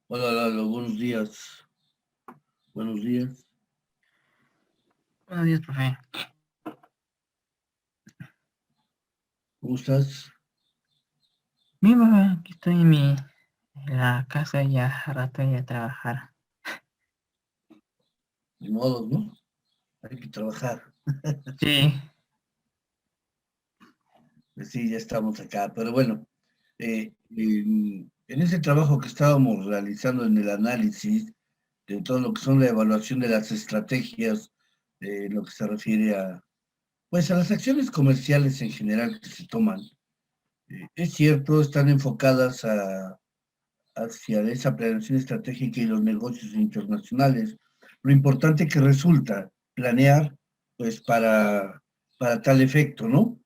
Hola, Lalo, buenos días. Buenos días. Buenos días, profe. ¿Cómo estás? Bien, profe, aquí estoy en la casa ya a rato de trabajar. De modo, ¿no? Hay que trabajar. Sí, Sí, ya estamos acá. Pero bueno, en ese trabajo que estábamos realizando en el análisis de todo lo que son la evaluación de las estrategias, lo que se refiere pues a las acciones comerciales en general que se toman. Es cierto, están enfocadas hacia esa planeación estratégica y los negocios internacionales. Lo importante que resulta planear, pues, para tal efecto, ¿no?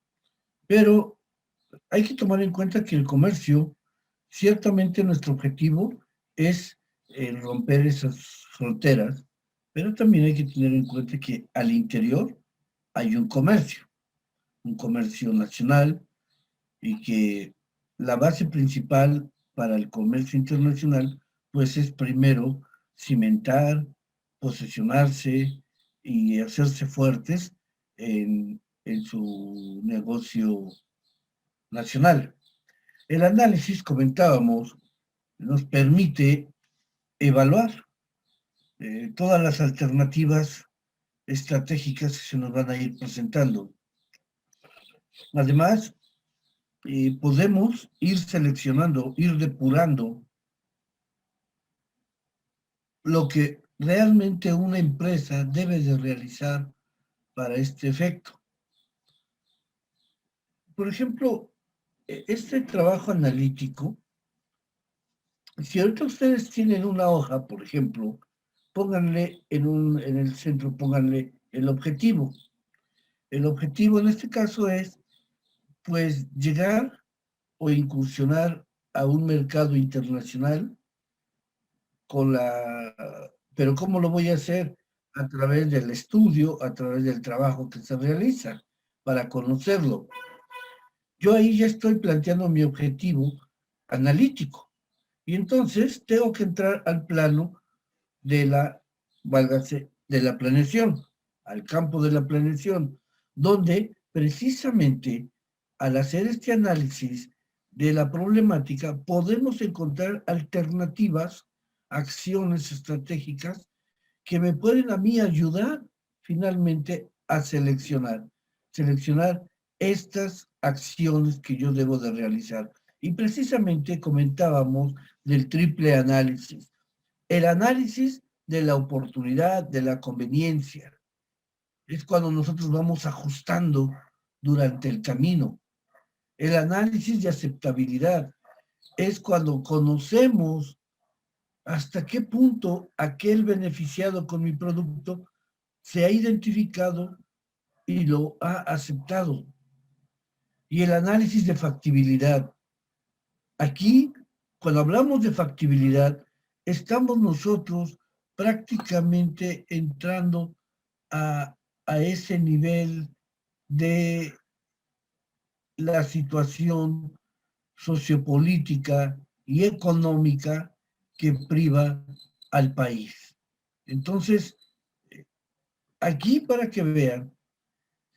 Pero hay que tomar en cuenta que el comercio, ciertamente nuestro objetivo es romper esas fronteras, pero también hay que tener en cuenta que al interior hay un comercio nacional, y que la base principal para el comercio internacional, pues es primero cimentar, posicionarse y hacerse fuertes en su negocio nacional. El análisis, comentábamos, nos permite evaluar todas las alternativas estratégicas que se nos van a ir presentando. Además, podemos ir seleccionando, ir depurando lo que realmente una empresa debe de realizar para este efecto. Por ejemplo, este trabajo analítico, si ahorita ustedes tienen una hoja, por ejemplo, pónganle en el centro, pónganle el objetivo. El objetivo en este caso es, pues, llegar o incursionar a un mercado internacional con pero ¿cómo lo voy a hacer? A través del estudio, a través del trabajo que se realiza para conocerlo. Yo ahí ya estoy planteando mi objetivo analítico y entonces tengo que entrar al plano de válgase, de la planeación, al campo de la planeación, donde precisamente al hacer este análisis de la problemática podemos encontrar alternativas, acciones estratégicas que me pueden a mí ayudar finalmente a seleccionar estas acciones que yo debo de realizar. Y precisamente comentábamos del triple análisis. El análisis de la oportunidad, de la conveniencia, es cuando nosotros vamos ajustando durante el camino. El análisis de aceptabilidad es cuando conocemos hasta qué punto aquel beneficiado con mi producto se ha identificado y lo ha aceptado. Y el análisis de factibilidad. Aquí, cuando hablamos de factibilidad, estamos nosotros prácticamente entrando a ese nivel de la situación sociopolítica y económica que priva al país. Entonces, aquí para que vean,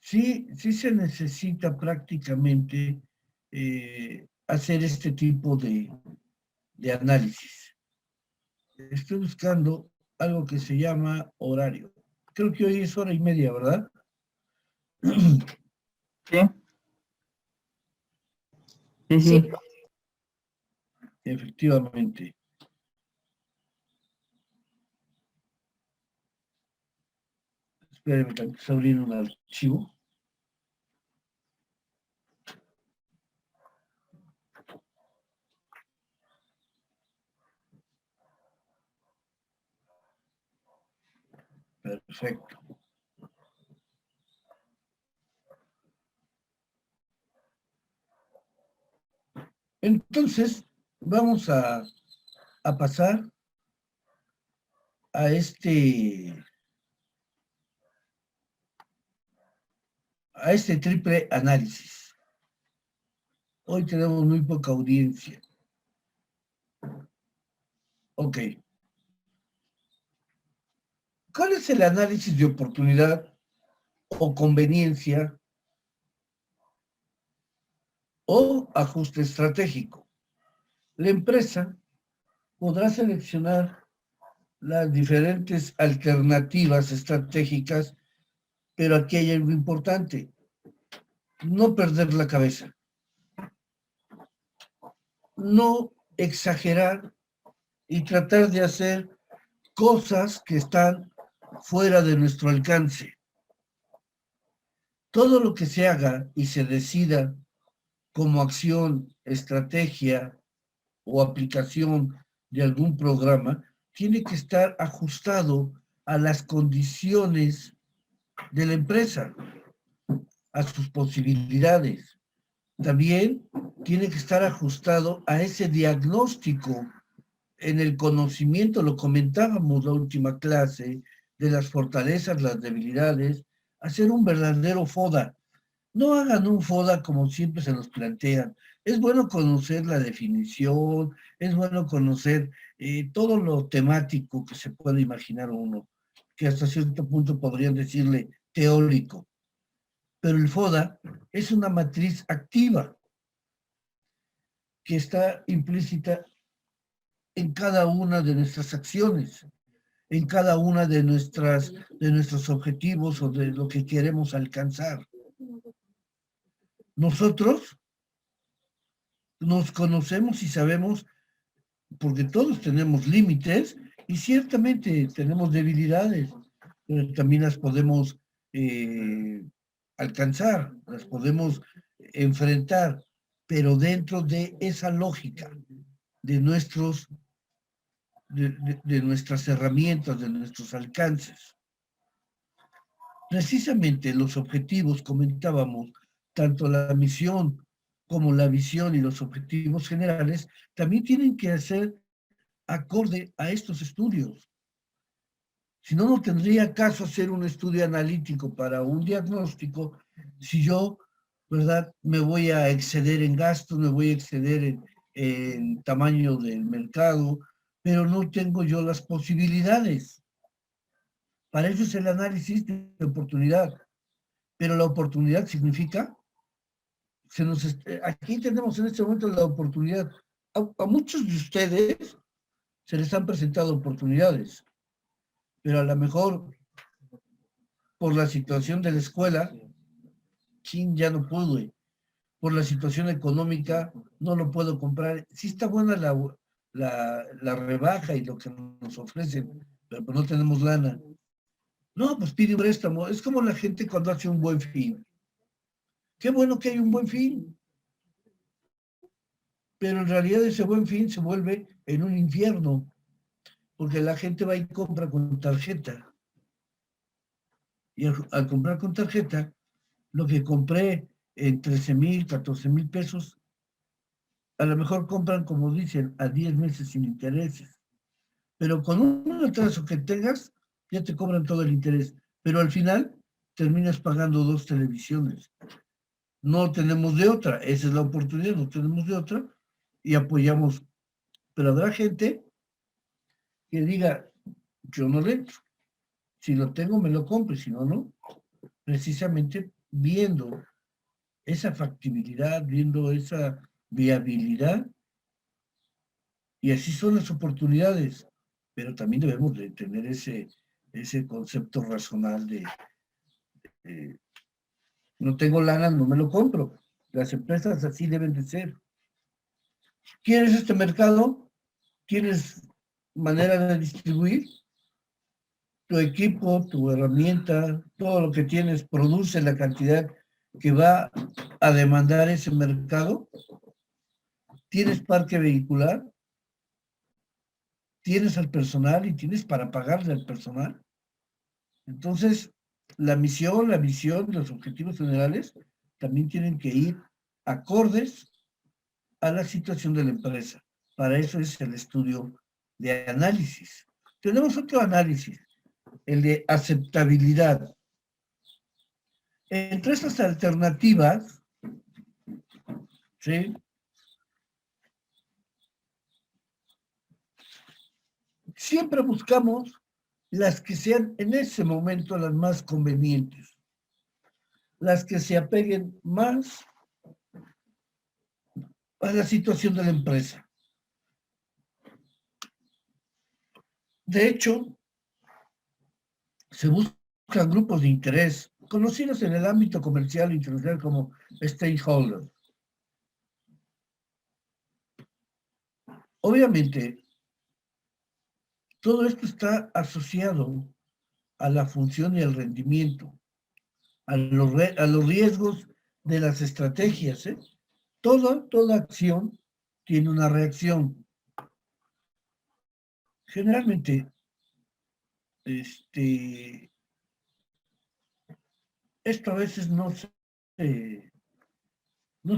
sí se necesita prácticamente hacer este tipo de análisis. Estoy buscando algo que se llama horario. Creo que hoy es 1:30, ¿verdad? sí, sí, Sí, sí. profe. Efectivamente. Espérenme, que estoy abriendo un archivo. Perfecto. Entonces, vamos a pasar a este triple análisis. Hoy tenemos muy poca audiencia. Ok. ¿Cuál es el análisis de oportunidad o conveniencia o ajuste estratégico? La empresa podrá seleccionar las diferentes alternativas estratégicas, pero aquí hay algo importante: no perder la cabeza, no exagerar y tratar de hacer cosas que están fuera de nuestro alcance. Todo lo que se haga y se decida como acción, estrategia o aplicación de algún programa tiene que estar ajustado a las condiciones de la empresa, a sus posibilidades. También tiene que estar ajustado a ese diagnóstico en el conocimiento, lo comentábamos la última clase, de las fortalezas, las debilidades, hacer un verdadero FODA. No hagan un FODA como siempre se los plantean. Es bueno conocer la definición, es bueno conocer todo lo temático que se puede imaginar uno, que hasta cierto punto podrían decirle teórico. Pero el FODA es una matriz activa que está implícita en cada una de nuestras acciones, en cada una de nuestros objetivos o de lo que queremos alcanzar. Nosotros nos conocemos y sabemos, porque todos tenemos límites y ciertamente tenemos debilidades, pero también las podemos alcanzar, las podemos enfrentar, pero dentro de esa lógica de nuestras herramientas, de nuestros alcances. Precisamente los objetivos, comentábamos, tanto la misión como la visión y los objetivos generales, también tienen que ser acorde a estos estudios. Si no, no tendría caso hacer un estudio analítico para un diagnóstico si yo, ¿verdad?, me voy a exceder en gastos, me voy a exceder en tamaño del mercado, pero no tengo yo las posibilidades. Para eso es el análisis de oportunidad. Pero la oportunidad significa, aquí tenemos en este momento la oportunidad. A muchos de ustedes se les han presentado oportunidades, pero a lo mejor por la situación de la escuela, ya no pude. Por la situación económica, no lo puedo comprar. Sí está buena la rebaja y lo que nos ofrecen, pero pues no tenemos lana. No, pues pide un préstamo. Es como la gente cuando hace un buen fin. Qué bueno que hay un buen fin. Pero en realidad ese buen fin se vuelve en un infierno, porque la gente va y compra con tarjeta. Y al comprar con tarjeta, lo que compré en 13,000, 14,000 pesos, a lo mejor compran, como dicen, a 10 meses sin intereses. Pero con un atraso que tengas, ya te cobran todo el interés. Pero al final, terminas pagando 2 televisiones. No tenemos de otra, esa es la oportunidad, no tenemos de otra, y apoyamos. Pero habrá gente que diga, yo no le entro. Si lo tengo, me lo compro, si no, no. Precisamente viendo esa factibilidad, viendo esa viabilidad, y así son las oportunidades, pero también debemos de tener ese concepto racional de no tengo lana, no me lo compro. Las empresas así deben de ser. ¿Quieres este mercado? ¿Tienes manera de distribuir? Tu equipo, tu herramienta, todo lo que tienes produce la cantidad que va a demandar ese mercado. ¿Tienes parque vehicular? ¿Tienes al personal y tienes para pagarle al personal? Entonces, la misión, la visión, los objetivos generales también tienen que ir acordes a la situación de la empresa. Para eso es el estudio de análisis. Tenemos otro análisis, el de aceptabilidad. Entre estas alternativas, ¿sí?, siempre buscamos las que sean en ese momento las más convenientes, las que se apeguen más a la situación de la empresa. De hecho, se buscan grupos de interés conocidos en el ámbito comercial internacional como stakeholders. Obviamente, todo esto está asociado a la función y al rendimiento, a los riesgos de las estrategias. Toda acción tiene una reacción. Generalmente, esto a veces no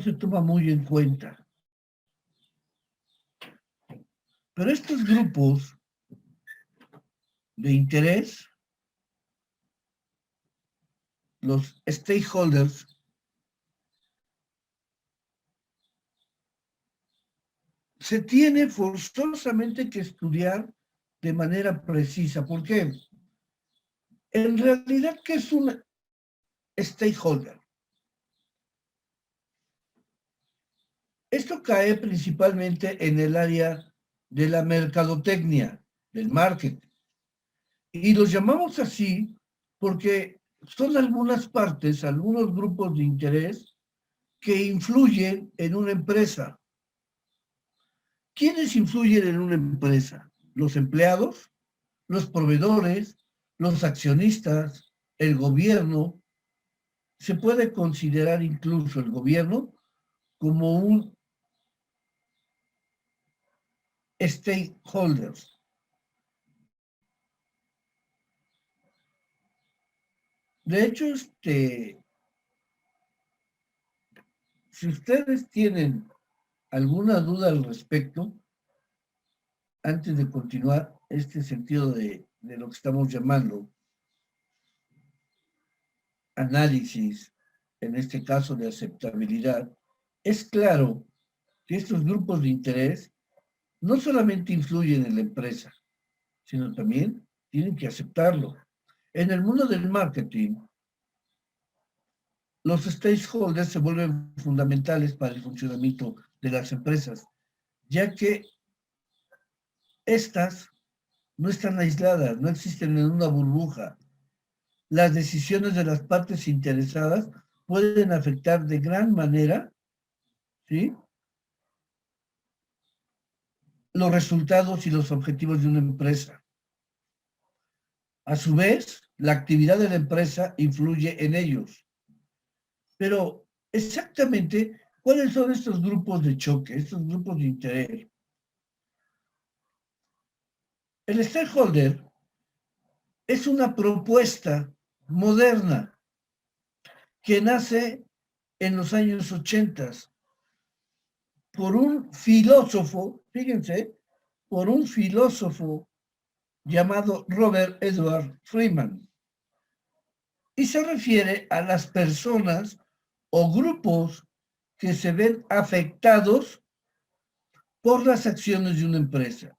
se toma muy en cuenta. Pero estos grupos de interés, los stakeholders, se tiene forzosamente que estudiar de manera precisa. ¿Por qué? En realidad, ¿qué es un stakeholder? Esto cae principalmente en el área de la mercadotecnia, del marketing. Y los llamamos así porque son algunas partes, algunos grupos de interés que influyen en una empresa. ¿Quiénes influyen en una empresa? Los empleados, los proveedores, los accionistas, el gobierno. Se puede considerar incluso el gobierno como un stakeholder. De hecho, si ustedes tienen alguna duda al respecto, antes de continuar este sentido de lo que estamos llamando análisis, en este caso de aceptabilidad, es claro que estos grupos de interés no solamente influyen en la empresa, sino también tienen que aceptarlo. En el mundo del marketing, los stakeholders se vuelven fundamentales para el funcionamiento de las empresas, ya que estas no están aisladas, no existen en una burbuja. Las decisiones de las partes interesadas pueden afectar de gran manera, ¿sí?, los resultados y los objetivos de una empresa. A su vez, la actividad de la empresa influye en ellos. Pero exactamente, ¿cuáles son estos grupos de choque, estos grupos de interés? El stakeholder es una propuesta moderna que nace en los años 80 por un filósofo, fíjense, por un filósofo llamado Robert Edward Freeman. Y se refiere a las personas o grupos que se ven afectados por las acciones de una empresa.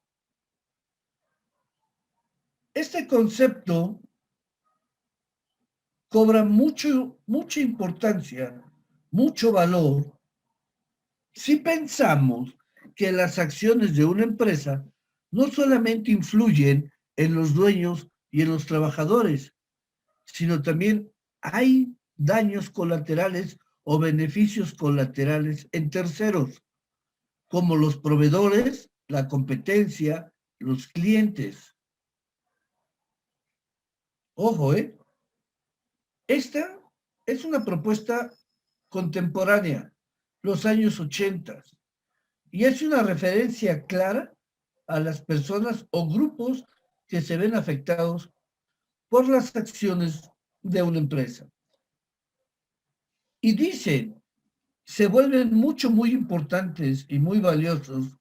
Este concepto cobra mucha importancia, mucho valor, si pensamos que las acciones de una empresa no solamente influyen en los dueños y en los trabajadores, sino también hay daños colaterales o beneficios colaterales en terceros, como los proveedores, la competencia, los clientes. Ojo, esta es una propuesta contemporánea, los años 80, y es una referencia clara a las personas o grupos que se ven afectados por las acciones de una empresa. Y dicen, se vuelven muy importantes y muy valiosos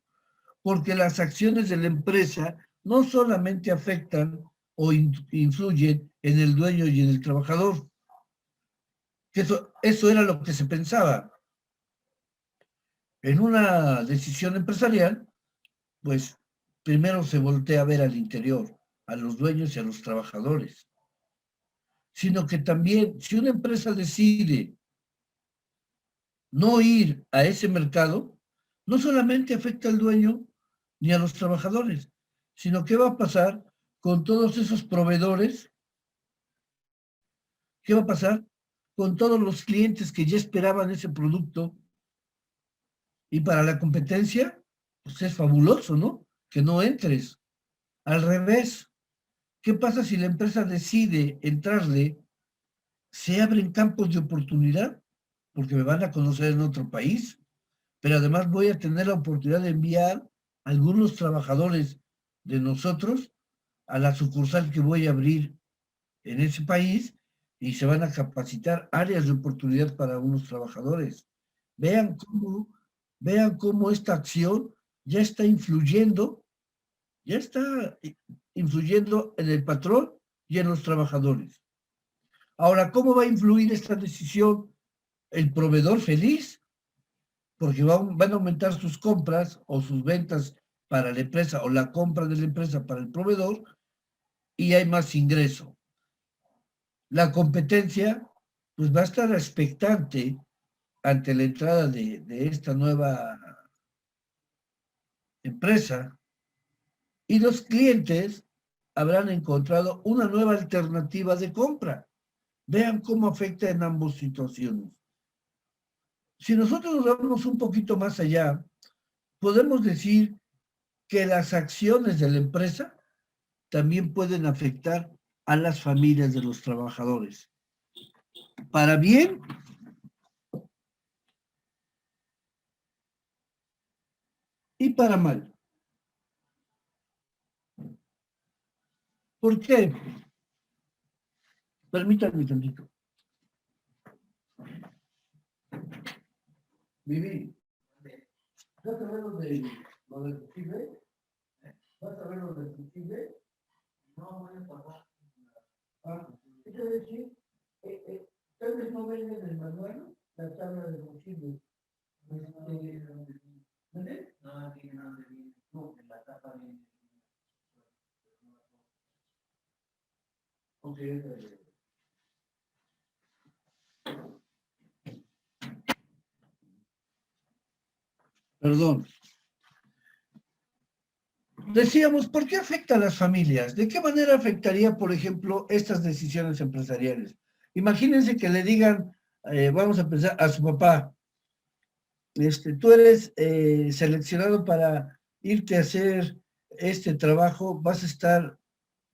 porque las acciones de la empresa no solamente afectan o influyen en el dueño y en el trabajador. Eso era lo que se pensaba. En una decisión empresarial, pues primero se voltea a ver al interior, a los dueños y a los trabajadores, sino que también, si una empresa decide no ir a ese mercado, no solamente afecta al dueño ni a los trabajadores, sino qué va a pasar con todos esos proveedores, qué va a pasar con todos los clientes que ya esperaban ese producto. Y para la competencia, pues es fabuloso, ¿no? Que no entres. Al revés, ¿qué pasa si la empresa decide entrarle? Se abren campos de oportunidad, porque me van a conocer en otro país, pero además voy a tener la oportunidad de enviar a algunos trabajadores de nosotros a la sucursal que voy a abrir en ese país y se van a capacitar áreas de oportunidad para unos trabajadores. Vean cómo, vean cómo esta acción ya está influyendo, ya está influyendo en el patrón y en los trabajadores. Ahora, ¿cómo va a influir esta decisión? El proveedor feliz, porque van a aumentar sus compras o sus ventas para la empresa o la compra de la empresa para el proveedor y hay más ingreso. La competencia pues va a estar expectante ante la entrada de esta nueva empresa y los clientes habrán encontrado una nueva alternativa de compra. Vean cómo afecta en ambas situaciones. Si nosotros nos vamos un poquito más allá, podemos decir que las acciones de la empresa también pueden afectar a las familias de los trabajadores. Para bien y para mal. ¿Por qué? Permítanme tantito. Vivi, ¿vas a ver lo del fusible? ¿Vas a ver lo del fusible? No, voy a pagar. Ah, ¿qué quiere decir? Tal vez no venga en el manual la tabla de fusible. ¿Vale? No, tiene nada de bien. No, en la tapa de... Ok, perdón. Decíamos, ¿por qué afecta a las familias? ¿De qué manera afectaría, por ejemplo, estas decisiones empresariales? Imagínense que le digan, vamos a pensar, a su papá, tú eres seleccionado para irte a hacer este trabajo, vas a estar,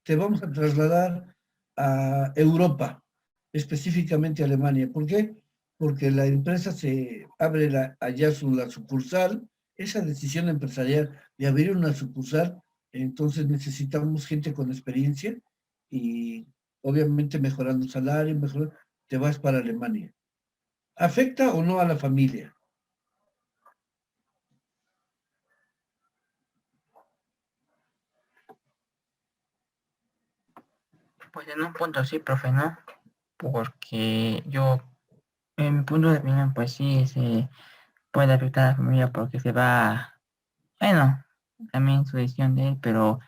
te vamos a trasladar a Europa, específicamente a Alemania. ¿Por qué? Porque la empresa se abre allá la sucursal, esa decisión empresarial de abrir una sucursal, entonces necesitamos gente con experiencia y obviamente mejorando salario, te vas para Alemania. ¿Afecta o no a la familia? Pues en un punto sí, profe, ¿no? Porque yo, en mi punto de opinión, pues sí, se puede afectar a la familia porque se va, bueno, también su decisión de él, pero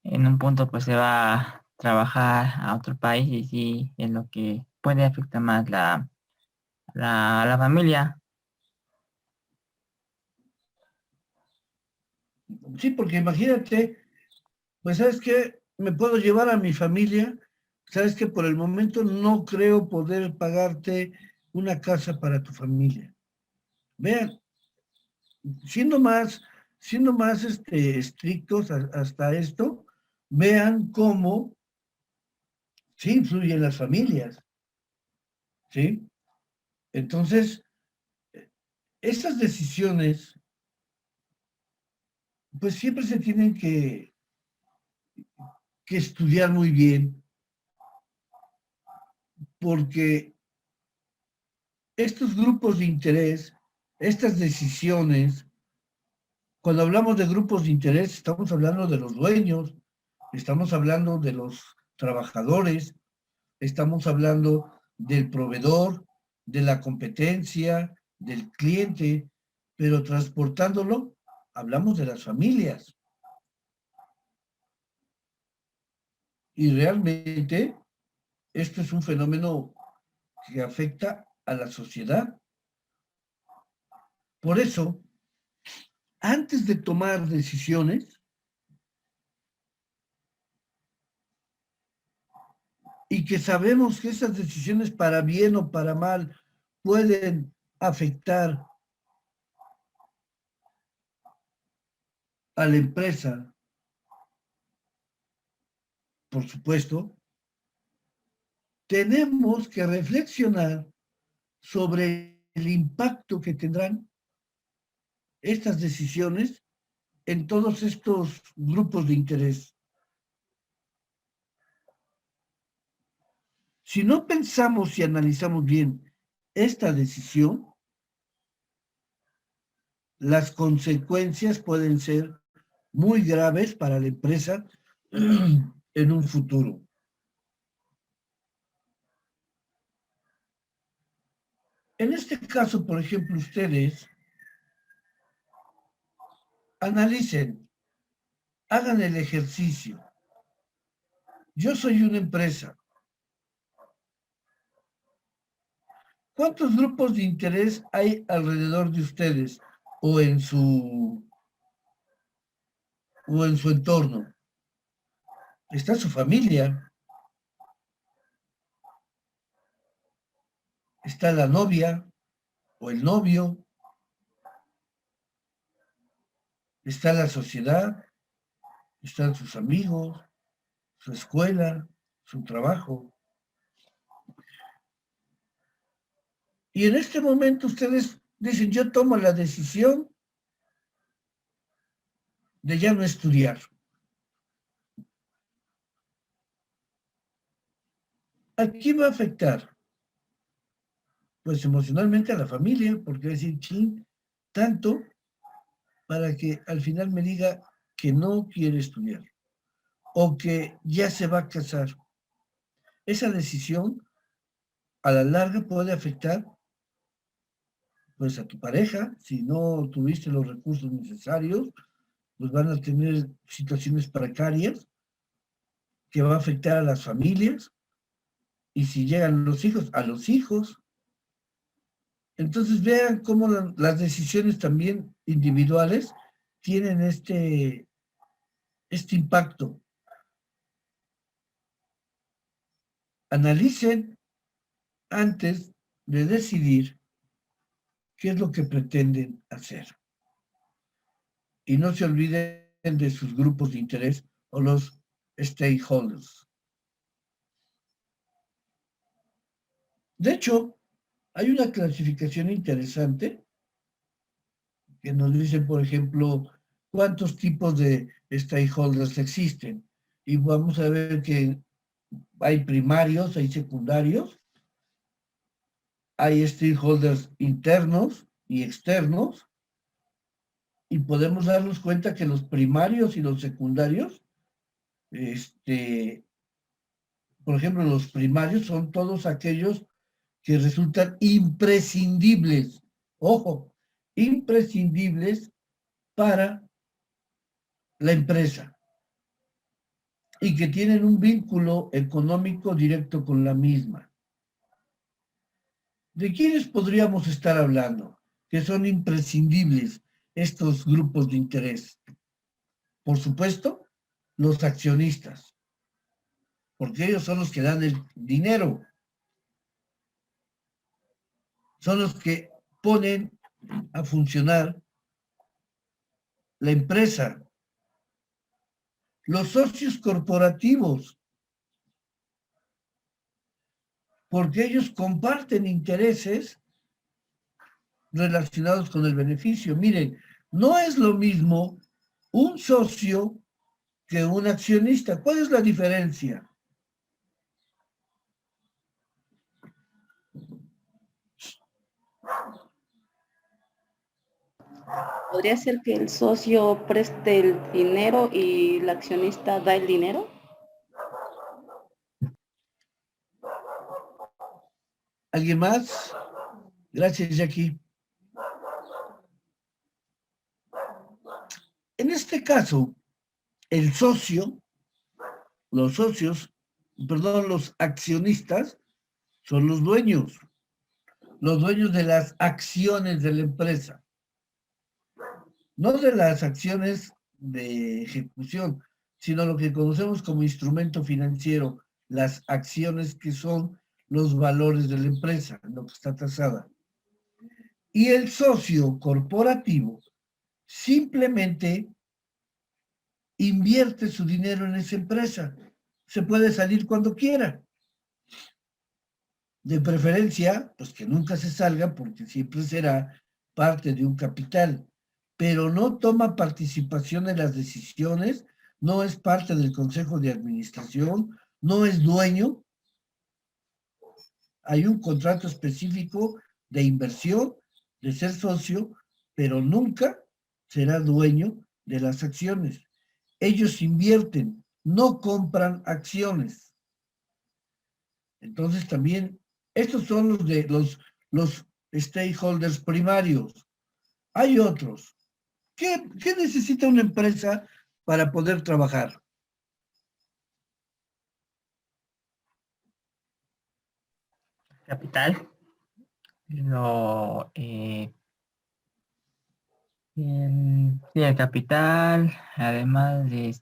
en un punto pues se va a trabajar a otro país y sí es lo que puede afectar más la familia. Sí, porque imagínate, pues sabes que me puedo llevar a mi familia, sabes que por el momento no creo poder pagarte una casa para tu familia. Vean, siendo más, siendo más estrictos hasta esto, vean cómo sí influyen las familias, ¿sí? Entonces, estas decisiones, pues siempre se tienen que estudiar muy bien, porque estos grupos de interés, estas decisiones, cuando hablamos de grupos de interés, estamos hablando de los dueños, estamos hablando de los trabajadores, estamos hablando del proveedor, de la competencia, del cliente, pero transportándolo, hablamos de las familias. Y realmente esto es un fenómeno que afecta a la sociedad. Por eso, antes de tomar decisiones, y que sabemos que esas decisiones para bien o para mal pueden afectar a la empresa, por supuesto, tenemos que reflexionar sobre el impacto que tendrán estas decisiones en todos estos grupos de interés. Si no pensamos y analizamos bien esta decisión, las consecuencias pueden ser muy graves para la empresa en un futuro. En este caso, por ejemplo, ustedes analicen, hagan el ejercicio. Yo soy una empresa. ¿Cuántos grupos de interés hay alrededor de ustedes o en su entorno? Está su familia, está la novia o el novio, está la sociedad, están sus amigos, su escuela, su trabajo. Y en este momento ustedes dicen, yo tomo la decisión de ya no estudiar. ¿A quién va a afectar? Pues emocionalmente a la familia, porque va a decir, chin, tanto para que al final me diga que no quiere estudiar o que ya se va a casar. Esa decisión a la larga puede afectar pues a tu pareja. Si no tuviste los recursos necesarios, pues van a tener situaciones precarias que va a afectar a las familias, y si llegan los hijos, a los hijos. Entonces vean cómo las decisiones también individuales tienen este impacto. Analicen antes de decidir qué es lo que pretenden hacer. Y no se olviden de sus grupos de interés o los stakeholders. De hecho, hay una clasificación interesante que nos dice, por ejemplo, cuántos tipos de stakeholders existen. Y vamos a ver que hay primarios, hay secundarios, hay stakeholders internos y externos, y podemos darnos cuenta que los primarios y los secundarios, por ejemplo, los primarios son todos aquellos que resultan imprescindibles, ojo, imprescindibles para la empresa y que tienen un vínculo económico directo con la misma. ¿De quiénes podríamos estar hablando? Que son imprescindibles estos grupos de interés. Por supuesto, los accionistas, porque ellos son los que dan el dinero, son los que ponen a funcionar la empresa. Los socios corporativos, porque ellos comparten intereses relacionados con el beneficio. Miren, no es lo mismo un socio que un accionista. ¿Cuál es la diferencia? ¿Podría ser que el socio preste el dinero y el accionista da el dinero? ¿Alguien más? Gracias, Jackie. En este caso, el socio Los socios, perdón, los accionistas son los dueños de las acciones de la empresa, no de las acciones de ejecución, sino lo que conocemos como instrumento financiero, las acciones que son los valores de la empresa, lo que está tasada. Y el socio corporativo simplemente invierte su dinero en esa empresa. Se puede salir cuando quiera. De preferencia, pues que nunca se salga porque siempre será parte de un capital, pero no toma participación en las decisiones, no es parte del consejo de administración, no es dueño. Hay un contrato específico de inversión, de ser socio, pero nunca será dueño de las acciones. Ellos invierten, no compran acciones. Entonces también, estos son los stakeholders primarios. Hay otros. ¿Qué necesita una empresa para poder trabajar? Capital. Lo, sí, el capital, además de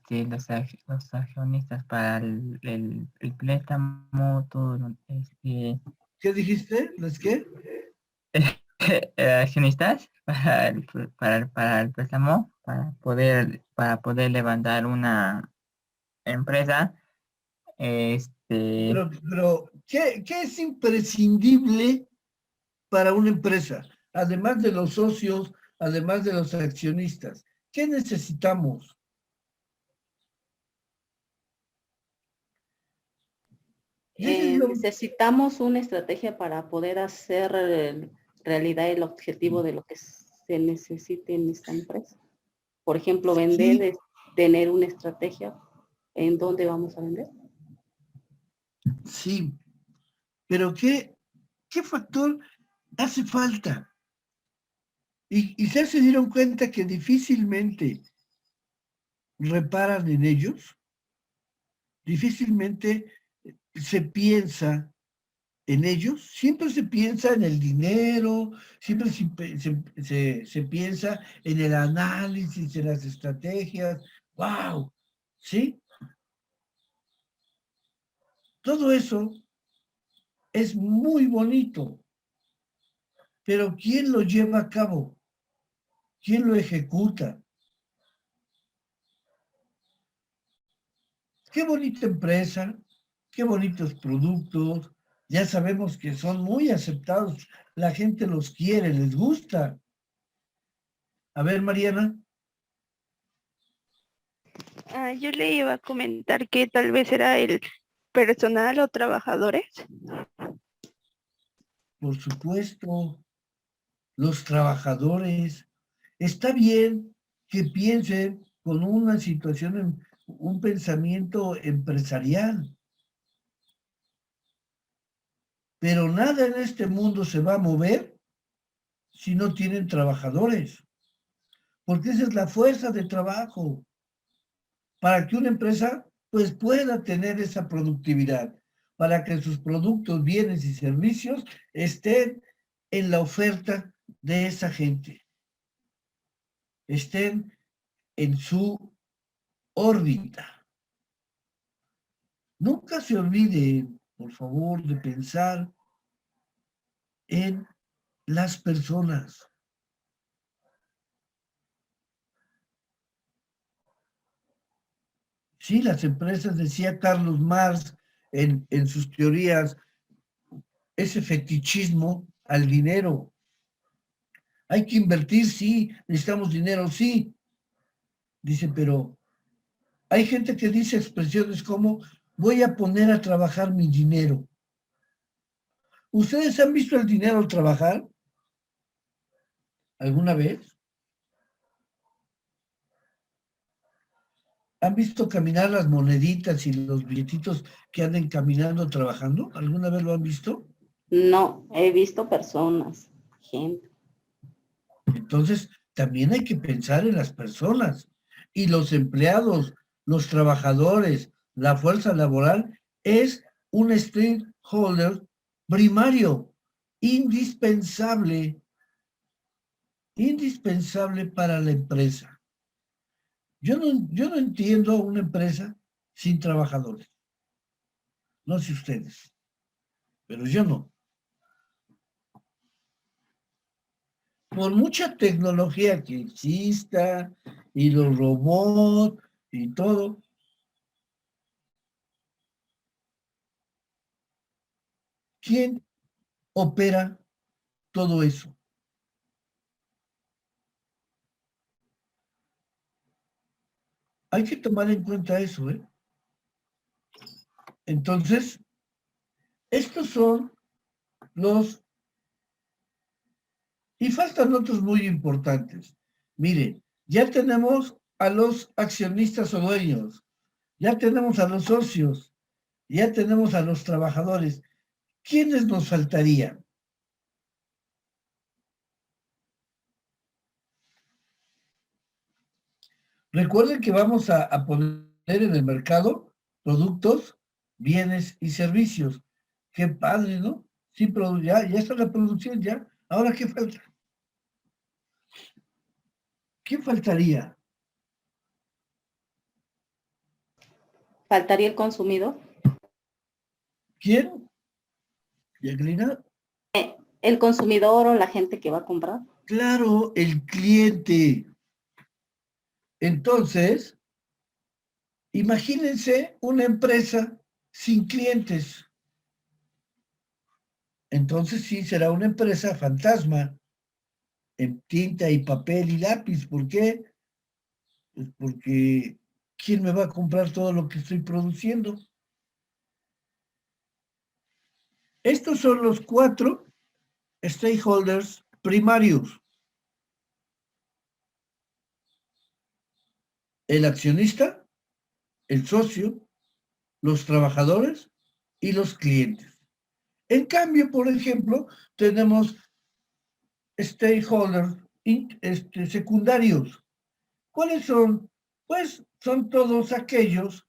los accionistas para el préstamo, todo, ¿Qué dijiste? ¿Les qué? accionistas para el préstamo, para poder levantar una empresa, este, Pero ¿qué es imprescindible para una empresa? Además de los socios, además de los accionistas, ¿qué necesitamos? Necesitamos una estrategia para poder hacer realidad el objetivo de lo que se necesite en esta empresa. Por ejemplo, vender, Sí, tener una estrategia en dónde vamos a vender. sí, pero ¿qué factor hace falta? Y ya se dieron cuenta que difícilmente reparan en ellos, difícilmente se piensa en ellos, siempre se piensa en el dinero, siempre se piensa en el análisis, en las estrategias. ¡Wow! ¿Sí? Todo eso es muy bonito, pero ¿quién lo lleva a cabo? ¿Quién lo ejecuta? Qué bonita empresa, qué bonitos productos, ya sabemos que son muy aceptados, la gente los quiere, les gusta. A ver, Mariana. Yo le iba a comentar que tal vez era el personal o trabajadores. Por supuesto, los trabajadores. Está bien que piensen con una situación, un pensamiento empresarial, pero nada en este mundo se va a mover si no tienen trabajadores, porque esa es la fuerza de trabajo para que una empresa pues pueda tener esa productividad, para que sus productos, bienes y servicios estén en la oferta de esa gente, estén en su órbita. Nunca se olvide, por favor, de pensar en las personas. Sí, las empresas, decía Carlos Marx en sus teorías, ese fetichismo al dinero. Hay que invertir, sí, necesitamos dinero, sí. Dice, pero hay gente que dice expresiones como, voy a poner a trabajar mi dinero. ¿Ustedes han visto el dinero trabajar alguna vez? ¿Han visto caminar las moneditas y los billetitos que anden caminando trabajando? ¿Alguna vez lo han visto? No, he visto personas, gente. Entonces, también hay que pensar en las personas y los empleados, los trabajadores, la fuerza laboral es un stakeholder primario, indispensable para la empresa. Yo no entiendo una empresa sin trabajadores. No sé ustedes, pero yo no. Por mucha tecnología que exista, y los robots, y todo, ¿quién opera todo eso? Hay que tomar en cuenta eso, ¿eh? Entonces, estos son los... Y faltan otros muy importantes. Mire, ya tenemos a los accionistas o dueños, ya tenemos a los socios, ya tenemos a los trabajadores. ¿Quiénes nos faltarían? Recuerden que vamos a poner en el mercado productos, bienes y servicios. Qué padre, ¿no? Sí, pero ya está la producción, ya. Ahora, ¿qué falta? ¿Quién faltaría? ¿Faltaría el consumidor? ¿Quién? ¿Jacqueline? ¿El consumidor o la gente que va a comprar? Claro, el cliente. Entonces, imagínense una empresa sin clientes. Entonces sí será una empresa fantasma en tinta y papel y lápiz. ¿Por qué? Pues porque ¿quién me va a comprar todo lo que estoy produciendo? Estos son los 4 stakeholders primarios. El accionista, el socio, los trabajadores y los clientes. En cambio, por ejemplo, tenemos stakeholders secundarios. ¿Cuáles son? Pues son todos aquellos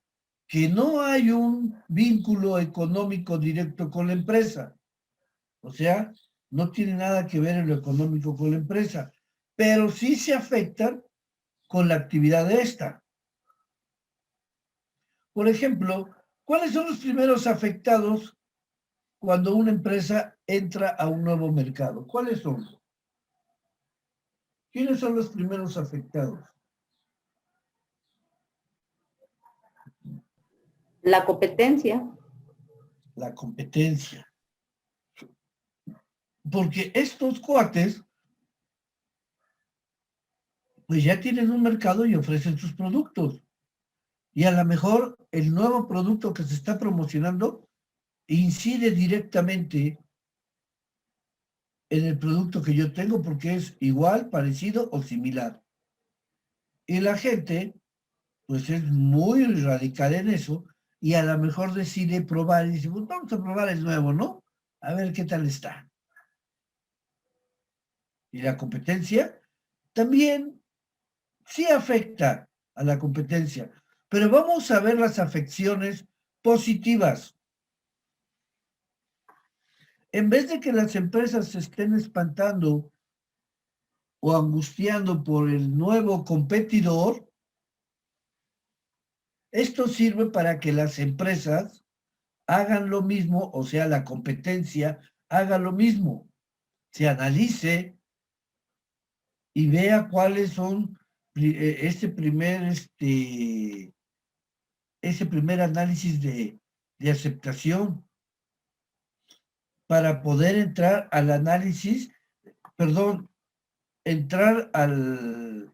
que no hay un vínculo económico directo con la empresa. O sea, no tiene nada que ver en lo económico con la empresa, pero sí se afectan con la actividad de esta. Por ejemplo, ¿cuáles son los primeros afectados cuando una empresa entra a un nuevo mercado? ¿Cuáles son? ¿Quiénes son los primeros afectados? La competencia. La competencia. Porque estos cuates, pues ya tienen un mercado y ofrecen sus productos. Y a lo mejor el nuevo producto que se está promocionando incide directamente en el producto que yo tengo porque es igual, parecido o similar. Y la gente, pues es muy radical en eso y a lo mejor decide probar y dice, pues vamos a probar el nuevo, ¿no? A ver qué tal está. Y la competencia también sí afecta a la competencia, pero vamos a ver las afecciones positivas. En vez de que las empresas se estén espantando o angustiando por el nuevo competidor, esto sirve para que las empresas hagan lo mismo, o sea, la competencia haga lo mismo, se analice y vea cuáles son ese primer análisis de aceptación para poder entrar al análisis, perdón,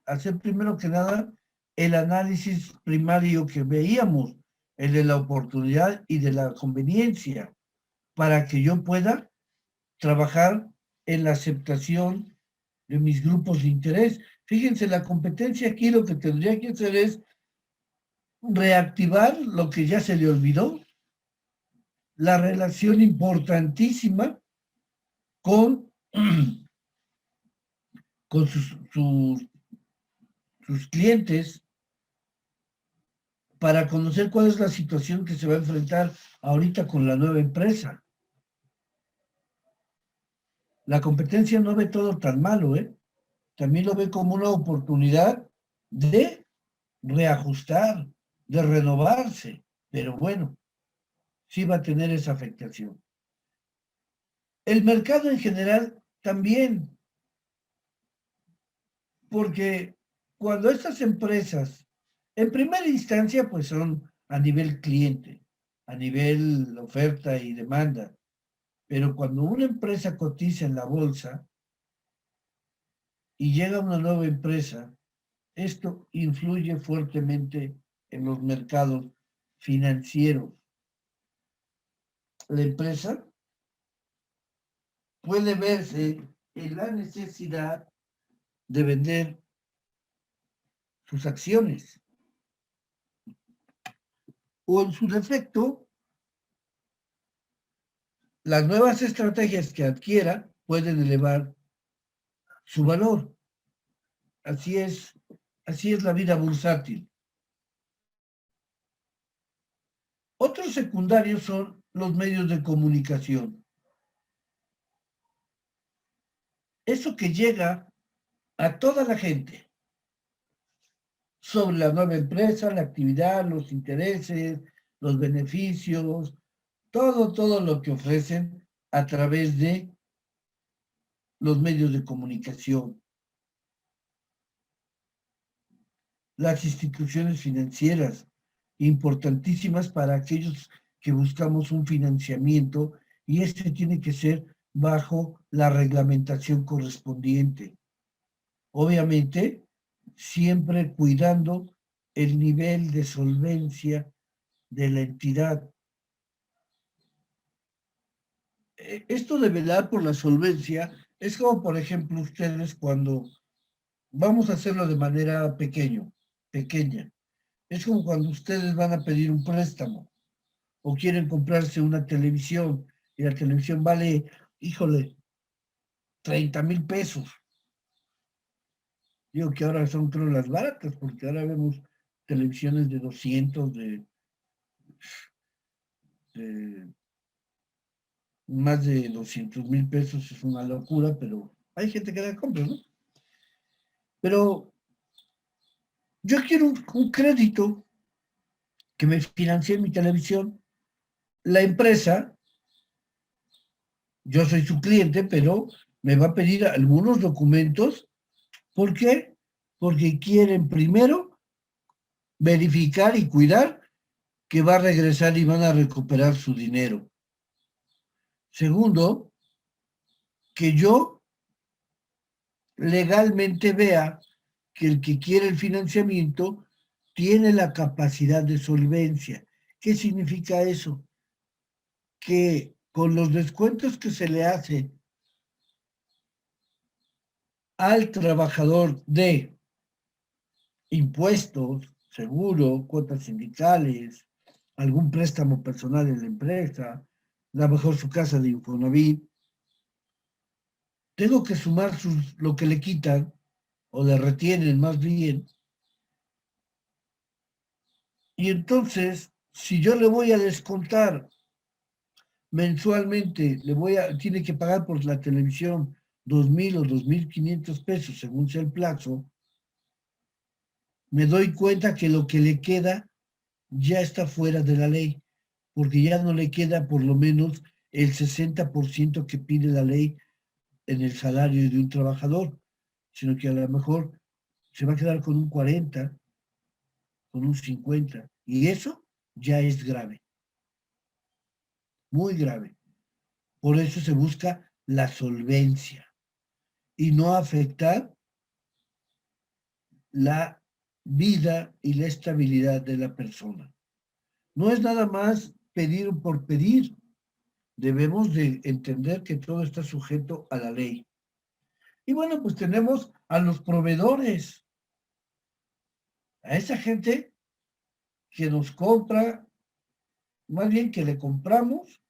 hacer primero que nada el análisis primario que veíamos, el de la oportunidad y de la conveniencia, para que yo pueda trabajar en la aceptación de mis grupos de interés. Fíjense, la competencia aquí lo que tendría que hacer es reactivar lo que ya se le olvidó, la relación importantísima con, con sus clientes, para conocer cuál es la situación que se va a enfrentar ahorita con la nueva empresa. La competencia no ve todo tan malo, ¿eh? También lo ve como una oportunidad de reajustar, de renovarse, pero bueno, sí va a tener esa afectación. El mercado en general también, porque cuando estas empresas, en primera instancia, pues son a nivel cliente, a nivel oferta y demanda, pero cuando una empresa cotiza en la bolsa y llega una nueva empresa, esto influye fuertemente en los mercados financieros. La empresa puede verse en la necesidad de vender sus acciones o en su defecto, las nuevas estrategias que adquiera pueden elevar su valor. Así es la vida bursátil. Otros secundarios son los medios de comunicación. Eso que llega a toda la gente sobre la nueva empresa, la actividad, los intereses, los beneficios, todo lo que ofrecen a través de los medios de comunicación. Las instituciones financieras, importantísimas para aquellos que buscamos un financiamiento, y este tiene que ser bajo la reglamentación correspondiente. Obviamente, siempre cuidando el nivel de solvencia de la entidad. Esto de velar por la solvencia es como, por ejemplo, ustedes cuando vamos a hacerlo de manera pequeña. Es como cuando ustedes van a pedir un préstamo o quieren comprarse una televisión y la televisión vale, híjole, 30,000 pesos. Digo que ahora son, creo, las baratas, porque ahora vemos televisiones de 200, de más de 200,000 pesos, es una locura, pero hay gente que la compra, ¿no? Pero yo quiero un crédito que me financie mi televisión. La empresa, yo soy su cliente, pero me va a pedir algunos documentos. ¿Por qué? Porque quieren primero verificar y cuidar que va a regresar y van a recuperar su dinero. Segundo, que yo legalmente vea que el que quiere el financiamiento tiene la capacidad de solvencia. ¿Qué significa eso? Que con los descuentos que se le hace al trabajador de impuestos, seguro, cuotas sindicales, algún préstamo personal en la empresa, a lo mejor su casa de Infonavit, tengo que sumar lo que le quitan o le retienen más bien. Y entonces, si yo le voy a descontar mensualmente, tiene que pagar por la televisión 2,000 o 2,500 pesos, según sea el plazo, me doy cuenta que lo que le queda ya está fuera de la ley, porque ya no le queda por lo menos el 60% que pide la ley en el salario de un trabajador, sino que a lo mejor se va a quedar con un 40, con un 50, y eso ya es grave, muy grave. Por eso se busca la solvencia y no afectar la vida y la estabilidad de la persona. No es nada más pedir por pedir. Debemos de entender que todo está sujeto a la ley. Y bueno, pues tenemos a los proveedores, a esa gente que nos compra, más bien que le compramos,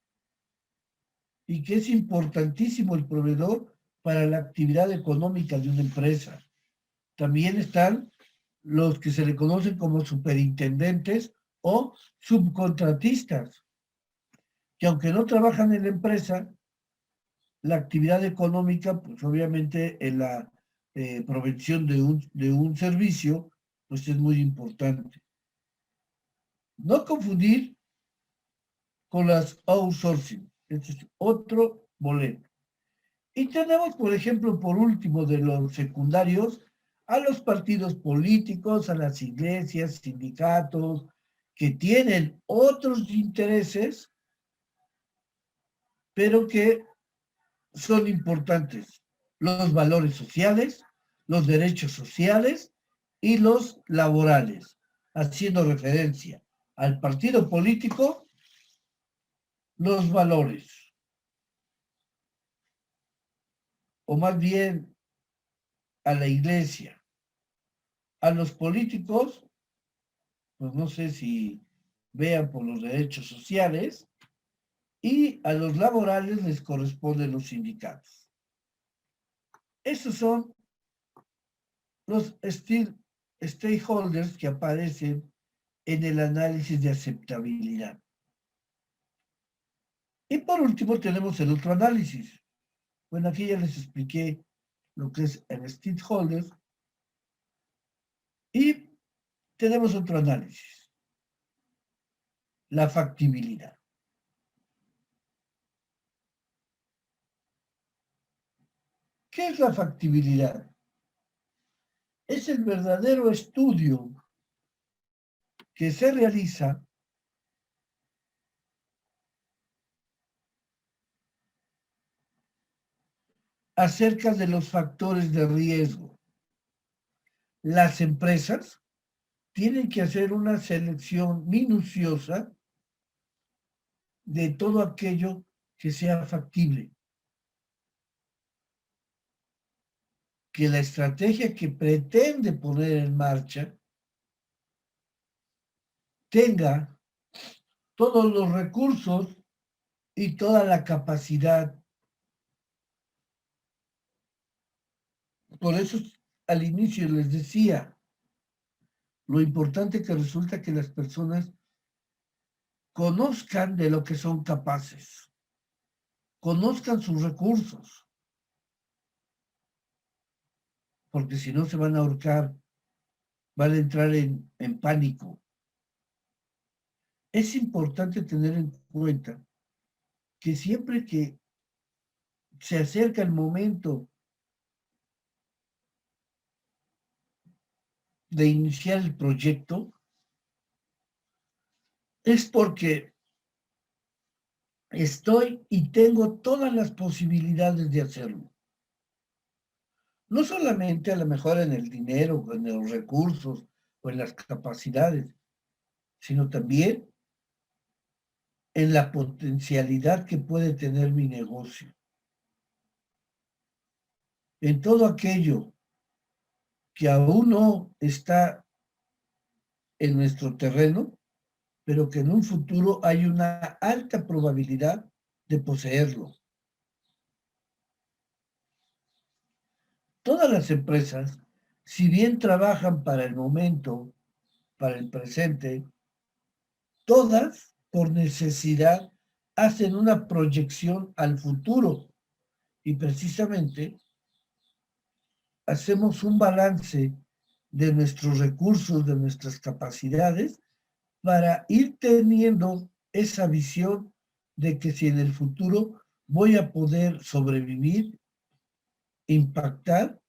y que es importantísimo el proveedor para la actividad económica de una empresa. También están los que se le conocen como superintendentes o subcontratistas, que aunque no trabajan en la empresa, la actividad económica, pues obviamente en la provisión de un servicio, pues es muy importante. No confundir con las outsourcing. Este es otro boleto. Y tenemos, por ejemplo, por último, de los secundarios, a los partidos políticos, a las iglesias, sindicatos, que tienen otros intereses, pero que son importantes. Los valores sociales, los derechos sociales y los laborales, haciendo referencia al partido político, los valores, o más bien a la iglesia. A los políticos, pues no sé si vean por los derechos sociales, y a los laborales les corresponden los sindicatos. Esos son los stakeholders que aparecen en el análisis de aceptabilidad. Y por último tenemos el otro análisis. Bueno, aquí ya les expliqué lo que es el stakeholder. Y tenemos otro análisis. La factibilidad. ¿Qué es la factibilidad? Es el verdadero estudio que se realiza acerca de los factores de riesgo. Las empresas tienen que hacer una selección minuciosa de todo aquello que sea factible. Que la estrategia que pretende poner en marcha tenga todos los recursos y toda la capacidad. Por eso al inicio les decía, lo importante que resulta que las personas conozcan de lo que son capaces, conozcan sus recursos, porque si no se van a ahorcar, van a entrar en pánico. Es importante tener en cuenta que siempre que se acerca el momento de iniciar el proyecto, es porque estoy y tengo todas las posibilidades de hacerlo. No solamente a lo mejor en el dinero, o en los recursos, o en las capacidades, sino también en la potencialidad que puede tener mi negocio. En todo aquello que aún no está en nuestro terreno, pero que en un futuro hay una alta probabilidad de poseerlo. Todas las empresas, si bien trabajan para el momento, para el presente, todas, por necesidad, hacen una proyección al futuro. Y precisamente hacemos un balance de nuestros recursos, de nuestras capacidades, para ir teniendo esa visión de que si en el futuro voy a poder sobrevivir, impactar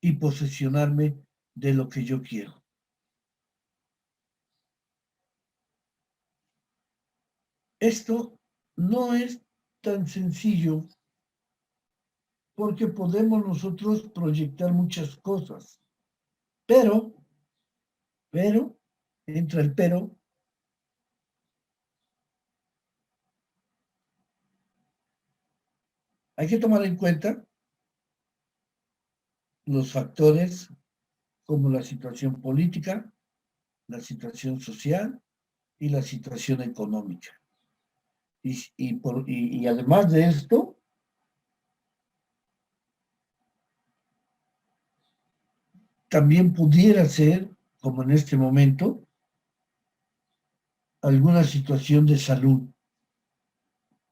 y posesionarme de lo que yo quiero. Esto no es tan sencillo porque podemos nosotros proyectar muchas cosas, pero, entra el pero, hay que tomar en cuenta los factores como la situación política, la situación social y la situación económica. Y además de esto, también pudiera ser, como en este momento, alguna situación de salud.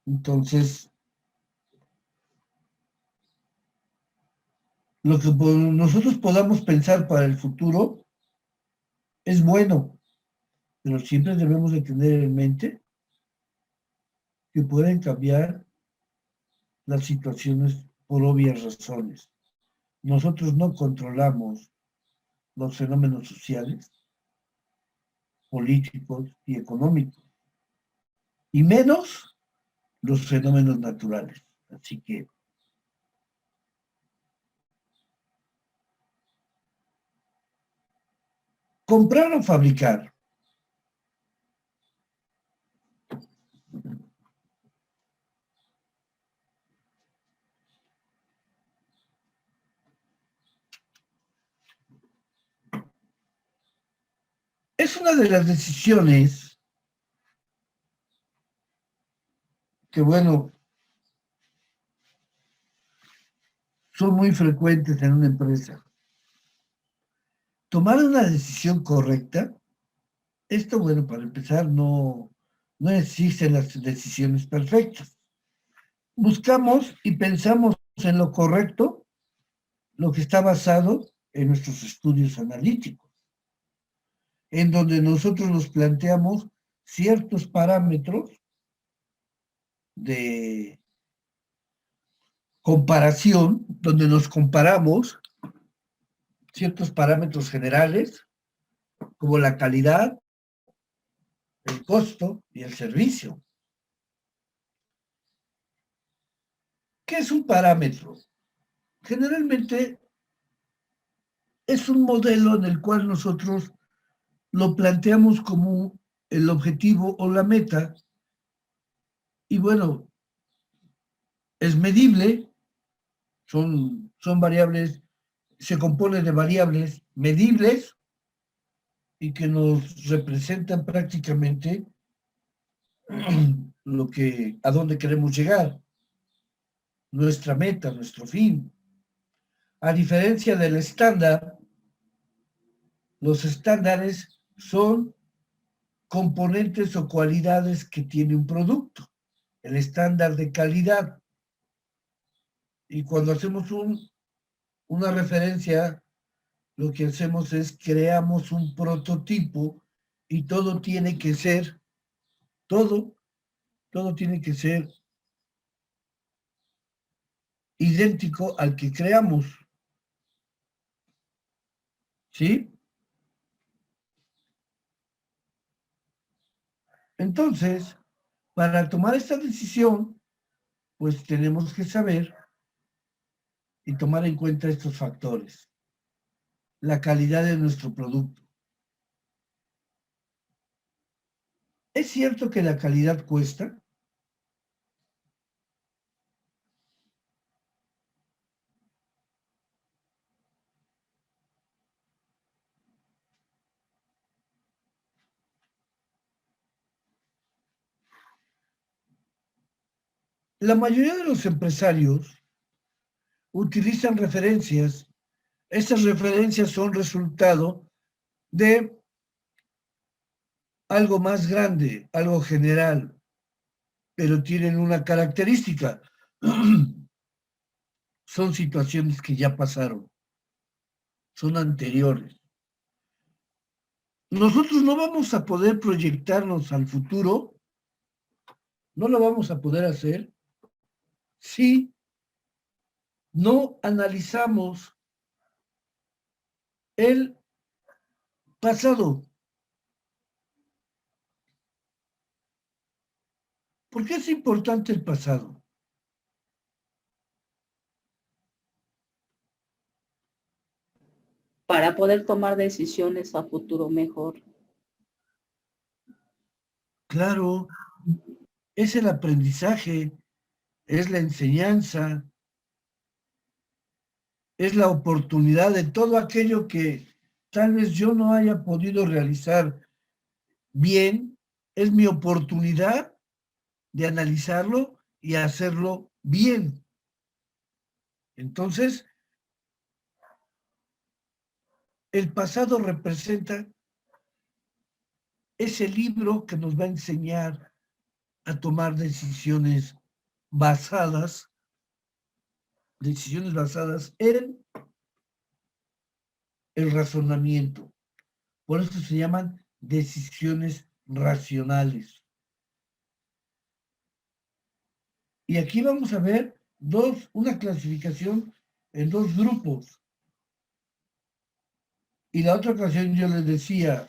Entonces, lo que nosotros podamos pensar para el futuro es bueno, pero siempre debemos de tener en mente que pueden cambiar las situaciones por obvias razones. Nosotros no controlamos los fenómenos sociales, políticos y económicos, y menos los fenómenos naturales. Así que comprar o fabricar. Es una de las decisiones que, bueno, son muy frecuentes en una empresa. Tomar una decisión correcta, esto, bueno, para empezar, no existen las decisiones perfectas. Buscamos y pensamos en lo correcto, lo que está basado en nuestros estudios analíticos, en donde nosotros nos planteamos ciertos parámetros de comparación, donde nos comparamos ciertos parámetros generales, como la calidad, el costo y el servicio. ¿Qué es un parámetro? Generalmente es un modelo en el cual nosotros lo planteamos como el objetivo o la meta, y bueno, es medible, son variables, se compone de variables medibles y que nos representan prácticamente a dónde queremos llegar, nuestra meta, nuestro fin. A diferencia del estándar, los estándares son componentes o cualidades que tiene un producto, el estándar de calidad. Y cuando hacemos una referencia, lo que hacemos es creamos un prototipo y todo tiene que ser idéntico al que creamos. ¿Sí? Entonces, para tomar esta decisión, pues tenemos que saber y tomar en cuenta estos factores. La calidad de nuestro producto. ¿Es cierto que la calidad cuesta? La mayoría de los empresarios utilizan referencias. Estas referencias son resultado de algo más grande, algo general, pero tienen una característica. Son situaciones que ya pasaron, son anteriores. Nosotros no vamos a poder proyectarnos al futuro, no lo vamos a poder hacer si no analizamos el pasado. ¿Por qué es importante el pasado? Para poder tomar decisiones a futuro mejor. Claro, es el aprendizaje, es la enseñanza, es la oportunidad de todo aquello que tal vez yo no haya podido realizar bien, es mi oportunidad de analizarlo y hacerlo bien. Entonces, el pasado representa ese libro que nos va a enseñar a tomar decisiones basadas en el razonamiento. Por eso se llaman decisiones racionales. Y aquí vamos a ver una clasificación en dos grupos. Y la otra ocasión yo les decía,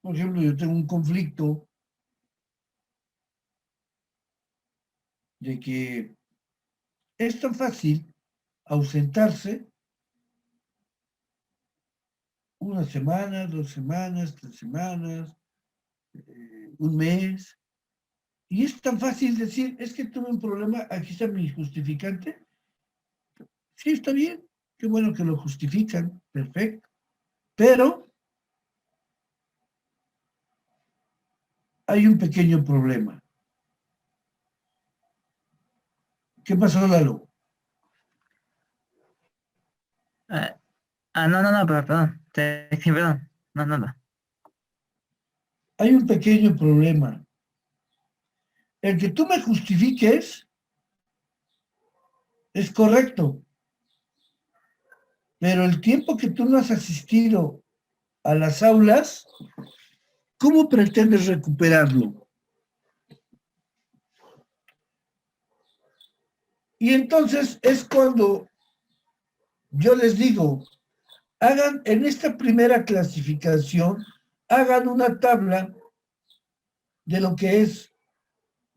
por ejemplo, yo tengo un conflicto de que es tan fácil ausentarse una semana, 2 semanas, 3 semanas, un mes. Y es tan fácil decir, es que tuve un problema, aquí está mi justificante. Sí, está bien, qué bueno que lo justifican, perfecto. Pero hay un pequeño problema. ¿Qué pasó, Lalo? No, perdón. Sí, perdón. No, nada. Hay un pequeño problema. El que tú me justifiques es correcto, pero el tiempo que tú no has asistido a las aulas, ¿cómo pretendes recuperarlo? Y entonces es cuando yo les digo, hagan en esta primera clasificación, hagan una tabla de lo que es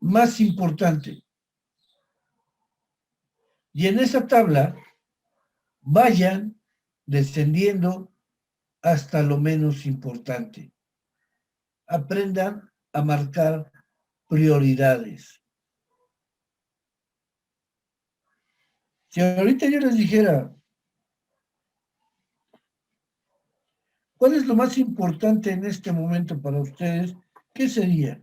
más importante. Y en esa tabla vayan descendiendo hasta lo menos importante. Aprendan a marcar prioridades. Si ahorita yo les dijera, ¿cuál es lo más importante en este momento para ustedes? ¿Qué sería?